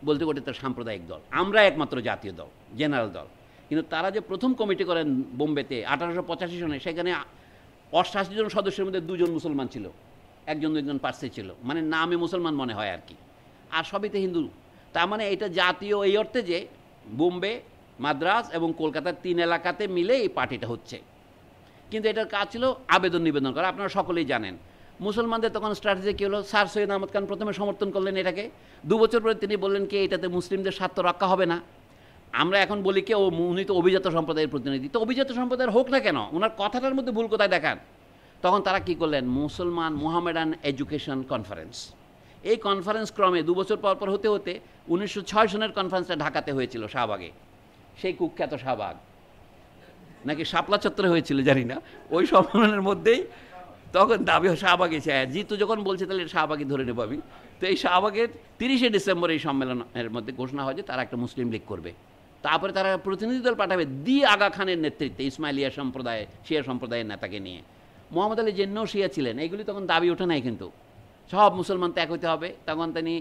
বলতে ওটা তার সাম্প্রদায়িক দল, আমরা একমাত্র জাতীয় দল, জেনারেল দল। কিন্তু তারা যে প্রথম কমিটি করেন বোম্বেতে 1885 সনে, সেখানে 88 জন সদস্যের মধ্যে 2 জন মুসলমান ছিল, একজন পার্সি ছিল, মানে নামে মুসলমান মনে হয় আর কি, আর সবইতে হিন্দু। তার মানে এটা জাতীয় এই অর্থে যে বোম্বে, মাদ্রাজ এবং কলকাতার 3 এলাকাতে মিলে এই পার্টিটা হচ্ছে। কিন্তু এটার কাজ ছিল আবেদন নিবেদন করা। আপনারা সকলেই জানেন মুসলমানদের তখন স্ট্র্যাটেজি কী হলো, স্যার সৈয়দ আহমদ খান প্রথমে সমর্থন করলেন এটাকে। 2 বছর পরে তিনি বললেন কি এটাতে মুসলিমদের স্বার্থ রক্ষা হবে না। আমরা এখন বলি কি উনি তো অভিজাত সম্প্রদায়ের প্রতিনিধি, তো অভিজাত সম্প্রদায়ের হোক না কেন, ওনার কথাটার মধ্যে ভুল কোথায় দেখান? তখন তারা কি করলেন, মুসলমান মোহামেডান এডুকেশন কনফারেন্স। এই কনফারেন্স ক্রমে 2 বছর পর পর হতে হতে 1906 সনের কনফারেন্সটা ঢাকাতে হয়েছিল, শাহবাগে, সেই কুখ্যাত শাহবাগ, নাকি শাপলা চত্বরে হয়েছিল জানি না। ওই সম্মেলনের মধ্যেই তখন দাবি শাহবাগে, জিতু যখন বলছে তাহলে শাহবাগে ধরে নেব আমি। তো এই শাহবাগের 30শে ডিসেম্বর এই সম্মেলনের মধ্যে ঘোষণা হয় যে তারা একটা মুসলিম লীগ করবে। তারপরে তারা প্রতিনিধি দল পাঠাবে দি আগা খানের নেতৃত্বে, ইসমাইলিয়া সম্প্রদায়, শিয়া সম্প্রদায়ের নেতাকে নিয়ে। মোহাম্মদ আলী জিন্নাও শিয়া ছিলেন। এইগুলি তখন দাবি ওঠে নাই, কিন্তু সব মুসলমান ত্যাগ হইতে হবে। তখন তিনি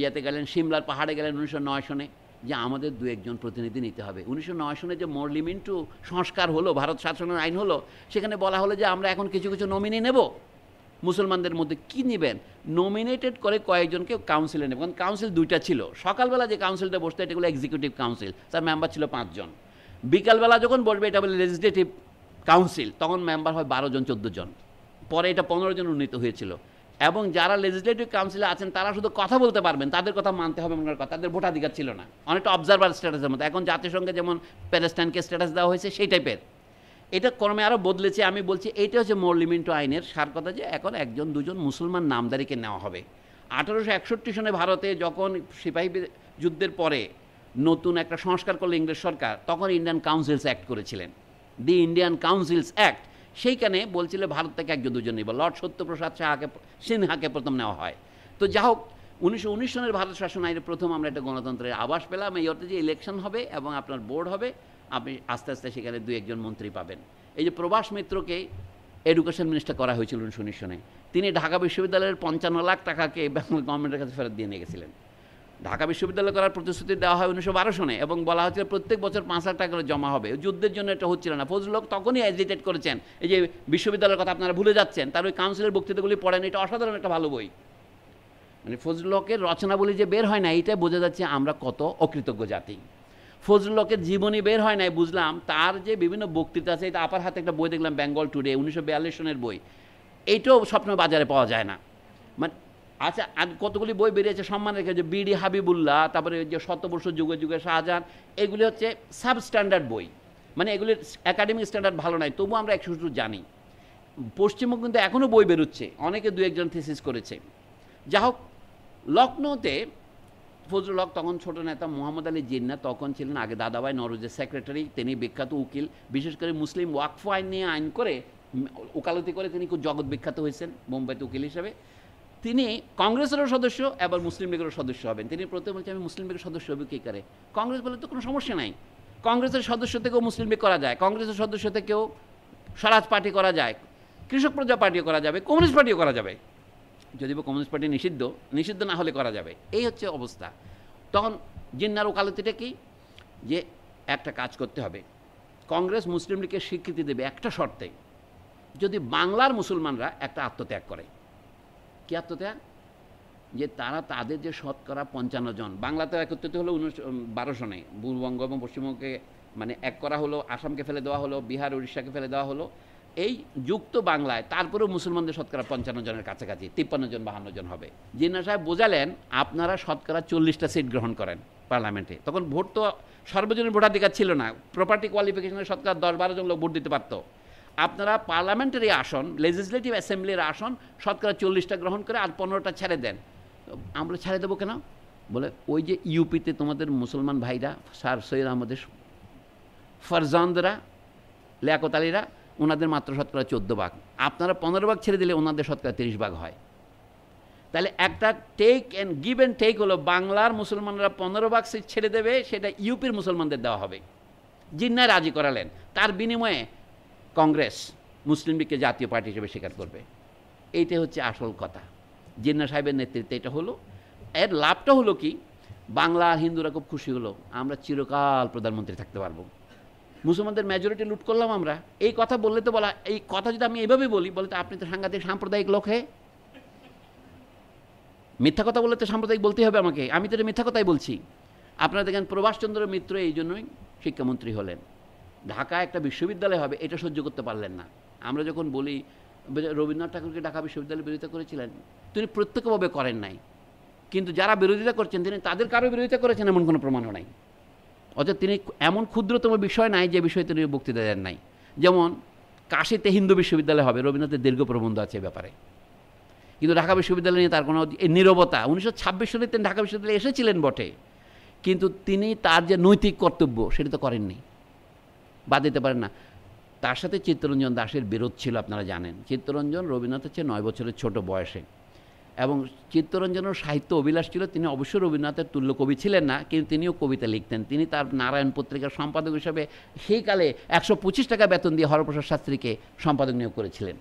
ইয়াতে গেলেন, সিমলার পাহাড়ে গেলেন 1909 সনে, যে আমাদের 2-1 জন প্রতিনিধি নিতে হবে। 1909 সনে যে মর্লিমিন্টু সংস্কার হলো, ভারত শাসনের আইন হলো, সেখানে বলা হলো যে আমরা এখন কিছু কিছু নমিনি নেব। মুসলমানদের মধ্যে কি নেবেন, নমিনেটেড করে কয়েকজনকে কাউন্সিলে নেবেন। কারণ কাউন্সিল 2টা ছিল। সকালবেলা যে কাউন্সিলটা বসতো এটা হলো এক্সিকিউটিভ কাউন্সিল, তার মেম্বার ছিল 5 জন। বিকালবেলা যখন বসবে এটা বলে লেজিসলেটিভ কাউন্সিল, তখন মেম্বার হয় 12 জন 14 জন। পরে এটা 15 জন উন্নীত হয়েছিল। এবং যারা লেজিসলেটিভ কাউন্সিলে আছেন তারা শুধু কথা বলতে পারবেন, তাদের কথা মানতে হবে, মনের কথা, তাদের ভোটাধিকার ছিল না। অনেকটা অবজারভার স্ট্যাটাসের মতো, এখন জাতিসংঘে যেমন প্যালেস্টাইনকে স্ট্যাটাস দেওয়া হয়েছে সেই টাইপের। এটা ক্রমে আরও বদলেছে। আমি বলছি এইটা হচ্ছে মর্লিমিন্টু আইনের সার কথা, যে এখন 1-2 জন মুসলমান নামদারিকে নেওয়া হবে। 1861 সনে ভারতে যখন সিপাহী যুদ্ধের পরে নতুন একটা সংস্কার করলো ইংরেজ সরকার, তখন ইন্ডিয়ান কাউন্সিলস অ্যাক্ট করেছিলেন, দি ইন্ডিয়ান কাউন্সিলস অ্যাক্ট। সেইখানে বলছিল ভারত থেকে 1-2 জন নিব। লর্ড সত্যপ্রসাদ সিনহাকে প্রথম নেওয়া হয়। তো যা হোক, 1919 সনের ভারত শাসন আইনে প্রথম আমরা একটা গণতন্ত্রের আভাস পেলাম। এই অর্থে যে ইলেকশন হবে এবং আপনার বোর্ড হবে, আপনি আস্তে আস্তে সেখানে 2-1 জন মন্ত্রী পাবেন। এই যে প্রভাস মিত্রকে এডুকেশন মিনিস্টার করা হয়েছিল 1919 সনে, তিনি ঢাকা বিশ্ববিদ্যালয়ের 55 লাখ টাকাকে বেঙ্গল গভর্নমেন্টের কাছে ফেরত দিয়ে নিয়ে গেছিলেন। ঢাকা বিশ্ববিদ্যালয় করার প্রতিশ্রুতি দেওয়া হয় 1912 সনে, এবং বলা হচ্ছিল প্রত্যেক বছর 5 লাখ টাকা করে জমা হবে। যুদ্ধের জন্য এটা হচ্ছিল না। ফজলুল হক তখনই এজিটেট করেছেন। এই যে বিশ্ববিদ্যালয়ের কথা আপনারা ভুলে যাচ্ছেন, তার ওই কাউন্সিলের বক্তৃতাগুলি পড়েন, এটা অসাধারণ একটা ভালো বই। মানে ফজলুল হকের রচনাবলী যে বের হয় না, এইটাই বোঝা যাচ্ছে আমরা কত অকৃতজ্ঞ জাতি। ফজলুল হকের জীবনী বের হয় নাই, বুঝলাম তার যে বিভিন্ন বক্তৃতা আছে। এটা আপার হাতে একটা বই দেখলাম, বেঙ্গল টুডে, 1942 সনের বই। এইটাও স্বপ্ন বাজারে পাওয়া যায় না। মানে আচ্ছা, আর কতগুলি বই বেরিয়েছে সম্মান রেখে, যে বিডি হাবিবুল্লাহ, তারপরে যে শতবর্ষ যুগে যুগে শাহজাহান, এগুলি হচ্ছে সাব স্ট্যান্ডার্ড বই। মানে এগুলির একাডেমিক স্ট্যান্ডার্ড ভালো নয়, তবুও আমরা 100 জানি। পশ্চিমবঙ্গ কিন্তু এখনও বই বেরোচ্ছে, অনেকে 2-1 জন থিসিস করেছে। যা হোক, লখনৌতে ফজলুল হক তখন ছোট নেতা, মোহাম্মদ আলী জিন্না তখন ছিলেন আগে দাদাভাই নওরোজের সেক্রেটারি। তিনি বিখ্যাত উকিল, বিশেষ করে মুসলিম ওয়াকফ আইন নিয়ে আইন করে ওকালতি করে তিনি খুব জগৎ বিখ্যাত হয়েছেন বোম্বাইতে উকিল হিসেবে। তিনি কংগ্রেসেরও সদস্য, এবার মুসলিম লীগেরও সদস্য হবেন। তিনি প্রথমে বলছেন আমি মুসলিম লীগের সদস্য হবো কী করে? কংগ্রেস বলে তো কোনো সমস্যা নাই, কংগ্রেসের সদস্য থেকেও মুসলিম লীগ করা যায়, কংগ্রেসের সদস্য থেকেও স্বরাজ পার্টি করা যায়, কৃষক প্রজা পার্টিও করা যাবে, কমিউনিস্ট পার্টিও করা যাবে। যদিও কমিউনিস্ট পার্টি নিষিদ্ধ না হলে করা যাবে, এই হচ্ছে অবস্থা। তখন জিন্নার ওকালতিটা কি, যে একটা কাজ করতে হবে, কংগ্রেস মুসলিম লীগকে স্বীকৃতি দেবে একটা শর্তে, যদি বাংলার মুসলমানরা একটা আত্মত্যাগ করে। কি আত্মত্যাগ? যে তারা তাদের যে শতকরা 55 জন, বাংলাতে একত্রিত হলো 12 সনে, পূর্ববঙ্গ এবং পশ্চিমবঙ্গকে মানে এক করা হলো, আসামকে ফেলে দেওয়া হলো, বিহার উড়িষ্যাকে ফেলে দেওয়া হলো, এই যুক্ত বাংলায় তারপরেও মুসলমানদের শতকরা 55 জনের কাছাকাছি, 53 জন 52 জন হবে। জিন্না সাহেব বোঝালেন আপনারা শতকরা 40টা সিট গ্রহণ করেন পার্লামেন্টে। তখন ভোট তো সর্বজনীন ভোটাধিকার ছিল না, প্রপার্টি কোয়ালিফিকেশনের শতকরা 10-12 জন লোক ভোট দিতে পারত। আপনারা পার্লামেন্টারি আসন, লেজিসলেটিভ অ্যাসেম্বলির আসন শতকরা 40টা গ্রহণ করে আর 15টা ছেড়ে দেন। আমরা ছেড়ে দেবো কেন? বলে ওই যে ইউপিতে তোমাদের মুসলমান ভাইরা, স্যার সৈয়দ আহমদের ফরজানদরা, লিয়াকত আলীরা, ওনাদের মাত্র শতকরা 14 ভাগ, আপনারা 15 ভাগ ছেড়ে দিলে ওনাদের শতকরা 30 ভাগ হয়। তাহলে একটা take and give and take হলো, বাংলার মুসলমানরা 15 ভাগ সিট ছেড়ে দেবে, সেটা ইউপির মুসলমানদের দেওয়া হবে। জিন্নায় রাজি করালেন, তার বিনিময়ে কংগ্রেস মুসলিম লীগকে জাতীয় পার্টি হিসেবে স্বীকার করবে। এইটাই হচ্ছে আসল কথা। জিন্না সাহেবের নেতৃত্বে এটা হলো। এর লাভটা হলো কি, বাংলা হিন্দুরা খুব খুশি হলো, আমরা চিরকাল প্রধানমন্ত্রী থাকতে পারবো, মুসলমানদের মেজরিটি লুট করলাম আমরা। এই কথা বললে তো বলা, এই কথা যদি আমি এইভাবে বলি, বলে তো আপনি তো সাংঘাতিক সাম্প্রদায়িক লোক। হে, মিথ্যা কথা বললে তো সাম্প্রদায়িক বলতেই হবে আমাকে, আমি তো এটা মিথ্যা কথাই বলছি। আপনারা দেখেন প্রভাষচন্দ্র মিত্র এই জন্যই শিক্ষামন্ত্রী হলেন, ঢাকা একটা বিশ্ববিদ্যালয় হবে এটা সহ্য করতে পারলেন না। আমরা যখন বলি রবীন্দ্রনাথ ঠাকুরকে ঢাকা বিশ্ববিদ্যালয়ের বিরোধিতা করেছিলেন, তিনি প্রত্যক্ষভাবে করেন নাই, কিন্তু যারা বিরোধিতা করছেন তিনি তাদের কারো বিরোধিতা করেছেন এমন কোনো প্রমাণও নাই। অর্থাৎ তিনি এমন ক্ষুদ্রতম বিষয় নাই যে বিষয়ে তিনি বক্তৃতা দেন নাই। যেমন কাশীতে হিন্দু বিশ্ববিদ্যালয় হবে, রবীন্দ্রনাথের দীর্ঘ প্রবন্ধ আছে ব্যাপারে, কিন্তু ঢাকা বিশ্ববিদ্যালয় নিয়ে তার কোনো নীরবতা। 1926 সালে তিনি ঢাকা বিশ্ববিদ্যালয়ে এসেছিলেন বটে, কিন্তু তিনি তার যে নৈতিক কর্তব্য সেটা তো করেননি, বাদ দিতে পারেন না। তার সাথে চিত্তরঞ্জন দাশের বিরোধ ছিল, আপনারা জানেন। চিত্তরঞ্জন রবীন্দ্রনাথের চেয়ে 9 বছরের ছোট বয়সে, এবং চিত্তরঞ্জনের সাহিত্য অভিলাষ ছিল। তিনি অবশ্যই রবীন্দ্রনাথের তুল্য কবি ছিলেন না, কিন্তু তিনিও কবিতা লিখতেন। তিনি তার নারায়ণ পত্রিকার সম্পাদক হিসাবে সেই কালে 125 টাকা বেতন দিয়ে হরপ্রসাদ শাস্ত্রীকে সম্পাদক নিয়োগ করেছিলেন।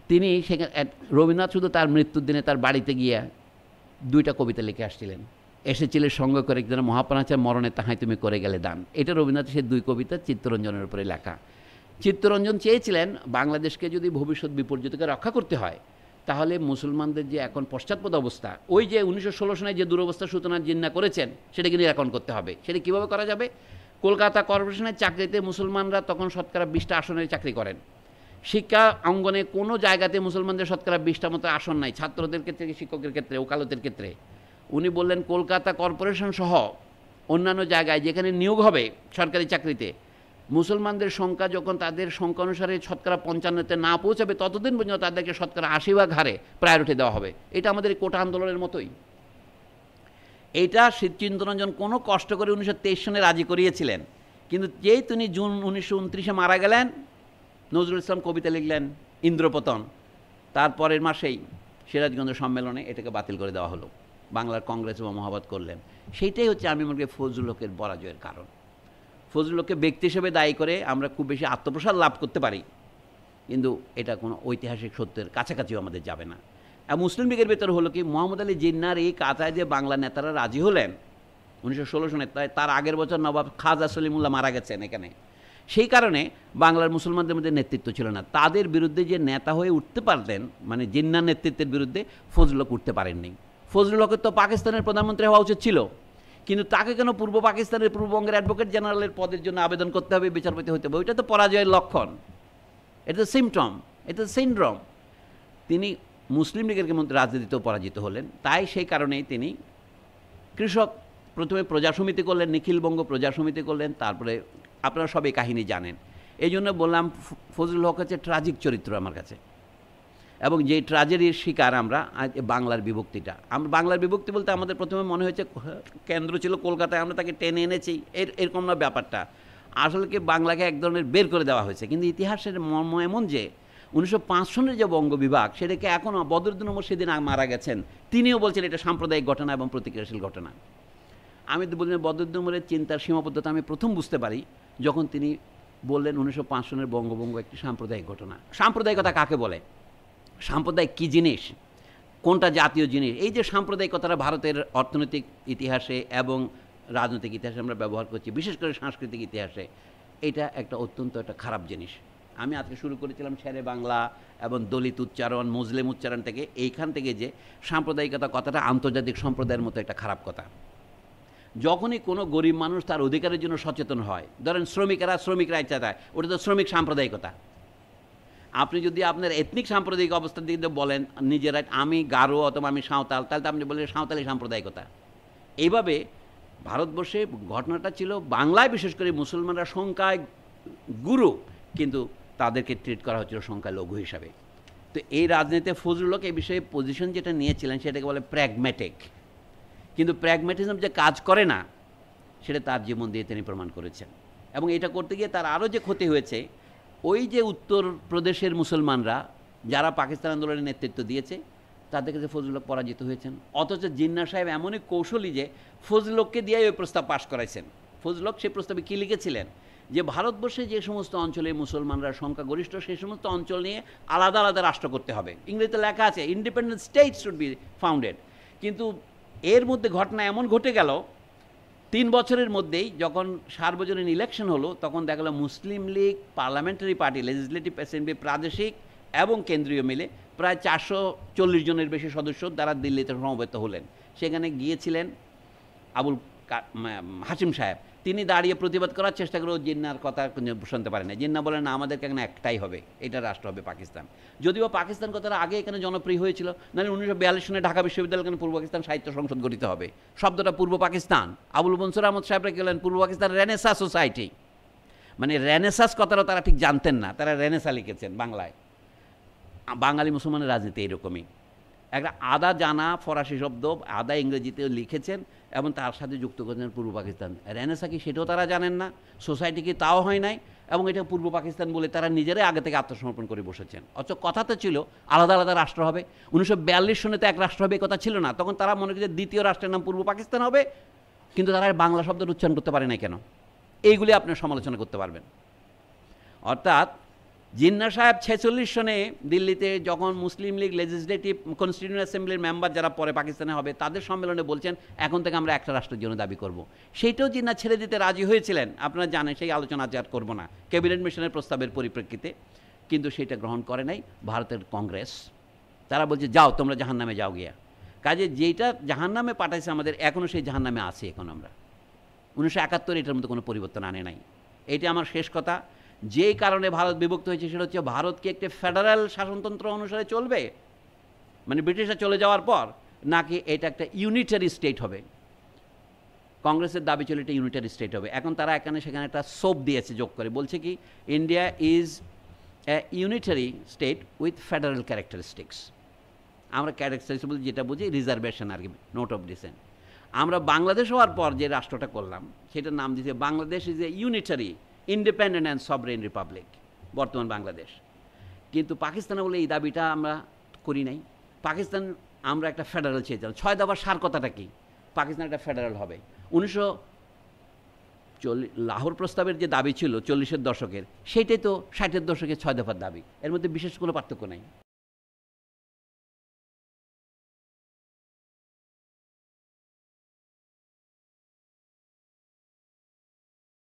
তিনি সেখানে, রবীন্দ্রনাথ শুধু তার মৃত্যুর দিনে তার বাড়িতে গিয়ে 2টা কবিতা লিখে আসছিলেন। এসেছিলেন সঙ্গে করে একজন মহাপ্রাণাচার মরণে তাহাই তুমি করে গেলে দান। এটা রবীন্দ্রনাথের সেই 2 কবিতা চিত্তরঞ্জনের উপরে লেখা। চিত্তরঞ্জন চেয়েছিলেন বাংলাদেশকে যদি ভবিষ্যৎ বিপর্যয় থেকে রক্ষা করতে হয়, তাহলে মুসলমানদের যে এখন পশ্চাৎপদ অবস্থা, ওই যে 1916 সনে যে দুরবস্থার সূচনা জিন্না করেছেন, সেটাকে নিরাকরণ করতে হবে। সেটা কীভাবে করা যাবে? কলকাতা কর্পোরেশনের চাকরিতে মুসলমানরা তখন শতকরা 20টা আসনের চাকরি করেন। শিক্ষা অঙ্গনে কোনো জায়গাতে মুসলমানদের শতকরা 20টা মতো আসন নাই, ছাত্রদের ক্ষেত্রে, শিক্ষকের ক্ষেত্রে, ওকালতের ক্ষেত্রে। উনি বললেন কলকাতা কর্পোরেশন সহ অন্যান্য জায়গায় যেখানে নিয়োগ হবে সরকারি চাকরিতে, মুসলমানদের সংখ্যা যখন তাদের সংখ্যা অনুসারে শতকরা 55-তে না পৌঁছাবে, ততদিন পর্যন্ত তাদেরকে শতকরা 80 ভাগ হারে প্রায়োরিটি দেওয়া হবে। এটা আমাদের কোটা আন্দোলনের মতোই। এইটা চিত্তরঞ্জন কোনো কষ্ট করে 1923 সনে রাজি করিয়েছিলেন, কিন্তু যেই তিনি জুন 1929-এ মারা গেলেন, নজরুল ইসলাম কবিতা লিখলেন ইন্দ্রপতন, তারপরের মাসেই সিরাজগঞ্জ সম্মেলনে এটাকে বাতিল করে দেওয়া হলো, বাংলার কংগ্রেস এবং মহাবাদ করলেন। সেইটাই হচ্ছে আমি মনে করি ফজলুল হকের পরাজয়ের কারণ। ফজলুল হককে ব্যক্তি হিসেবে দায়ী করে আমরা খুব বেশি আত্মপ্রসাদ লাভ করতে পারি, কিন্তু এটা কোনো ঐতিহাসিক সত্যের কাছাকাছিও আমাদের যাবে না। আর মুসলিম লীগের ভেতরে হলো কি, মোহাম্মদ আলী জিন্নার এই কাতায় যে বাংলা নেতারা রাজি হলেন 1916 সনে, তার আগের বছর নবাব খাজা সলিমুল্লাহ মারা গেছেন এখানে। সেই কারণে বাংলার মুসলমানদের মধ্যে নেতৃত্ব ছিল না। তাদের বিরুদ্ধে যে নেতা হয়ে উঠতে পারতেন, মানে জিন্নার নেতৃত্বের বিরুদ্ধে ফজলুল হক উঠতে পারেননি। ফজলুল হকের তো পাকিস্তানের প্রধানমন্ত্রী হওয়া উচিত ছিল, কিন্তু তাকে কেন পূর্ব পাকিস্তানের পূর্ববঙ্গের অ্যাডভোকেট জেনারেলের পদের জন্য আবেদন করতে হবে, বিচারপতি হতে হবে? ওইটা তো পরাজয়ের লক্ষণ, এটা সিমটম, এটা সিনড্রোম। তিনি মুসলিম লীগের মধ্যে রাজনীতিতেও পরাজিত হলেন। তাই সেই কারণেই তিনি কৃষক, প্রথমে প্রজা সমিতি করলেন, নিখিলবঙ্গ প্রজা সমিতি করলেন, তারপরে আপনারা সবাই কাহিনী জানেন। এই জন্য বললাম ফজলুল হক হচ্ছে ট্রাজিক চরিত্র আমার কাছে, এবং যে ট্র্যাজেডির শিকার আমরা বাংলার বিভক্তিটা। আমরা বাংলার বিভক্তি বলতে আমাদের প্রথমে মনে হয়েছে কেন্দ্র ছিল কলকাতায়, আমরা তাকে টেনে এনেছি, এরকম না ব্যাপারটা। আসলে কি বাংলাকে এক ধরনের বের করে দেওয়া হয়েছে। কিন্তু ইতিহাসের মর্ম এমন যে 1905 সনের যে বঙ্গ বিভাগ, সেটাকে এখনও বদরুদ্দীন ওমর সেদিন মারা গেছেন, তিনিও বলছেন এটা সাম্প্রদায়িক ঘটনা এবং প্রতিক্রিয়াশীল ঘটনা। আমি তো বললেন বদরুদ্দীন ওমরের চিন্তার সীমাবদ্ধতা আমি প্রথম বুঝতে পারি যখন তিনি বললেন 1905 সনের বঙ্গভঙ্গ একটি সাম্প্রদায়িক ঘটনা। সাম্প্রদায়িকতা কাকে বলে? সাম্প্রদায়িক কী জিনিস? কোনটা জাতীয় জিনিস। এই যে সাম্প্রদায়িকতাটা ভারতের অর্থনৈতিক ইতিহাসে এবং রাজনৈতিক ইতিহাসে আমরা ব্যবহার করছি, বিশেষ করে সাংস্কৃতিক ইতিহাসে, এটা একটা অত্যন্ত একটা খারাপ জিনিস। আমি আজকে শুরু করেছিলাম শেরে বাংলা এবং দলিত উচ্চারণ, মুসলিম উচ্চারণ থেকে, এইখান থেকে যে সাম্প্রদায়িকতা কথাটা আন্তর্জাতিক সম্প্রদায়ের মতো একটা খারাপ কথা। যখনই কোনো গরিব মানুষ তার অধিকারের জন্য সচেতন হয়, ধরেন শ্রমিকরা ইচ্ছা দেয়, ওটা তো শ্রমিক সাম্প্রদায়িকতা। আপনি যদি আপনার এথনিক সাম্প্রদায়িক অবস্থার দিকে বলেন নিজেরা, আমি গারো অথবা আমি সাঁওতাল, তাহলে তো আপনি বললেন সাঁওতালি সাম্প্রদায়িকতা। এইভাবে ভারতবর্ষে ঘটনাটা ছিল, বাংলায় বিশেষ করে মুসলমানরা সংখ্যায় গুরু, কিন্তু তাদেরকে ট্রিট করা হচ্ছিল সংখ্যা লঘু হিসাবে। তো এই রাজনীতিতে ফজলুল হক এই বিষয়ে পজিশন যেটা নিয়েছিলেন সেটাকে বলে প্র্যাগম্যাটিক। কিন্তু প্র্যাগম্যাটিজম যে কাজ করে না, সেটা তার জীবন দিয়ে তিনি প্রমাণ করেছেন। এবং এটা করতে গিয়ে তার আরও যে ক্ষতি হয়েছে, ওই যে উত্তর প্রদেশের মুসলমানরা যারা পাকিস্তান আন্দোলনের নেতৃত্ব দিয়েছে, তাদের কাছে ফজলুল হক পরাজিত হয়েছেন। অথচ জিন্নাহ সাহেব এমনই কৌশলী যে ফজলুল হককে দিয়ে ওই প্রস্তাব পাশ করাইছেন। ফজলুল হক সেই প্রস্তাবে কী লিখেছিলেন, যে ভারতবর্ষে যে সমস্ত অঞ্চলে মুসলমানরা সংখ্যাগরিষ্ঠ, সেই সমস্ত অঞ্চল নিয়ে আলাদা আলাদা রাষ্ট্র করতে হবে। ইংরেজিতে লেখা আছে independent state should be founded. কিন্তু এর মধ্যে ঘটনা এমন ঘটে গেল, 3 বছরের মধ্যেই যখন সার্বজনীন ইলেকশন হলো, তখন দেখা গেল Muslim League parliamentary party, legislative assembly, প্রাদেশিক এবং কেন্দ্রীয় মিলে প্রায় 440 জনের বেশি সদস্য দ্বারা দিল্লিতে সমবেত হলেন। সেখানে গিয়েছিলেন হাশিম সাহেব। তিনি দাঁড়িয়ে প্রতিবাদ করার চেষ্টা করেও জিন্নার কথা শুনতে পারেন না। জিন্না বলেন না, আমাদেরকে এখানে একটাই হবে, এটা রাষ্ট্র হবে পাকিস্তান। যদিও পাকিস্তান কথাটা আগে এখানে জনপ্রিয় হয়েছিল, নাহলে 1942 সনে ঢাকা বিশ্ববিদ্যালয় এখানে পূর্ব পাকিস্তান সাহিত্য সংসদ গঠিত হবে। শব্দটা পূর্ব পাকিস্তান। আবুল মনসুর আহমদ সাহেবরা গেলেন পূর্ব পাকিস্তান রেনেসা সোসাইটি। মানে রেনেসাস কথাটা তারা ঠিক জানতেন না, তারা রেনেসা লিখেছেন বাংলায়। বাঙালি মুসলমানের রাজনীতি এইরকমই। একটা আদা জানা ফরাসি শব্দ আদা ইংরেজিতে লিখেছেন এবং তার সাথে যুক্ত করেছেন পূর্ব পাকিস্তান। রেনেসা কি সেটাও তারা জানেন না, সোসাইটি কি তাও হয় নাই, এবং এটা পূর্ব পাকিস্তান বলে তারা নিজেরাই আগে থেকে আত্মসমর্পণ করে বসেছেন। অথচ কথা তো ছিল আলাদা আলাদা রাষ্ট্র হবে। 1942 সনে তো এক রাষ্ট্র হবে, কথা ছিল না। তখন তারা মনে করছে দ্বিতীয় রাষ্ট্রের নাম পূর্ব পাকিস্তান হবে, কিন্তু তারা বাংলা শব্দের উচ্চারণ করতে পারে না কেন? এইগুলি আপনার সমালোচনা করতে পারবেন। অর্থাৎ জিন্নাহ সাহেব 46 সনে দিল্লিতে যখন মুসলিম লীগ লেজিসলেটিভ কনস্টিটিউয়েন্ট অ্যাসেম্বলির মেম্বার যারা পরে পাকিস্তানে হবে, তাদের সম্মেলনে বলছেন এখন থেকে আমরা একটা রাষ্ট্রের জন্য দাবি করব। সেইটাও জিন্নাহ ছেড়ে দিতে রাজি হয়েছিলেন, আপনারা জানেন, সেই আলোচনা আজ আর করবো না, ক্যাবিনেট মিশনের প্রস্তাবের পরিপ্রেক্ষিতে। কিন্তু সেটা গ্রহণ করে নাই ভারতের কংগ্রেস। তারা বলছে যাও তোমরা জাহান্নামে যাও গিয়া। কাজে যেটা জাহান্নামে পাঠাইছে আমাদের, এখনও সেই জাহান্নামে আছি এখন আমরা। 1971 এটার মধ্যে কোনো পরিবর্তন আনে নাই। এটা আমার শেষ কথা। যেই কারণে ভারত বিভক্ত হয়েছে সেটা হচ্ছে, ভারত কি একটি ফেডারেল শাসনতন্ত্র অনুসারে চলবে, মানে ব্রিটিশরা চলে যাওয়ার পর, নাকি এটা একটা ইউনিটারি স্টেট হবে? কংগ্রেসের দাবি ছিল এটা ইউনিটারি স্টেট হবে। এখন তারা এখানে সেখানে একটা সোপ দিয়েছে যোগ করে, বলছে কি India is a unitary state with federal characteristics. আমরা ক্যারেক্টারিস্টিক্স বলতে যেটা বুঝি রিজার্ভেশন আর কি, নোট অফ ডিসেন্ট। আমরা বাংলাদেশ হওয়ার পর যে রাষ্ট্রটা করলাম সেটার নাম দিয়েছে Bangladesh is a unitary independent and sovereign Republic, বর্তমান বাংলাদেশ। কিন্তু পাকিস্তানে বলে এই দাবিটা আমরা করি নাই। পাকিস্তান আমরা একটা ফেডারেল চেয়েছিলাম। 6 দফার সার কথাটা কি? পাকিস্তান একটা ফেডারেল হবে। 1940 লাহোর প্রস্তাবের যে দাবি ছিল 40-এর দশকের, সেইটাই তো 60-এর দশকের 6 দফার দাবি। এর মধ্যে বিশেষ কোনো পার্থক্য নাই।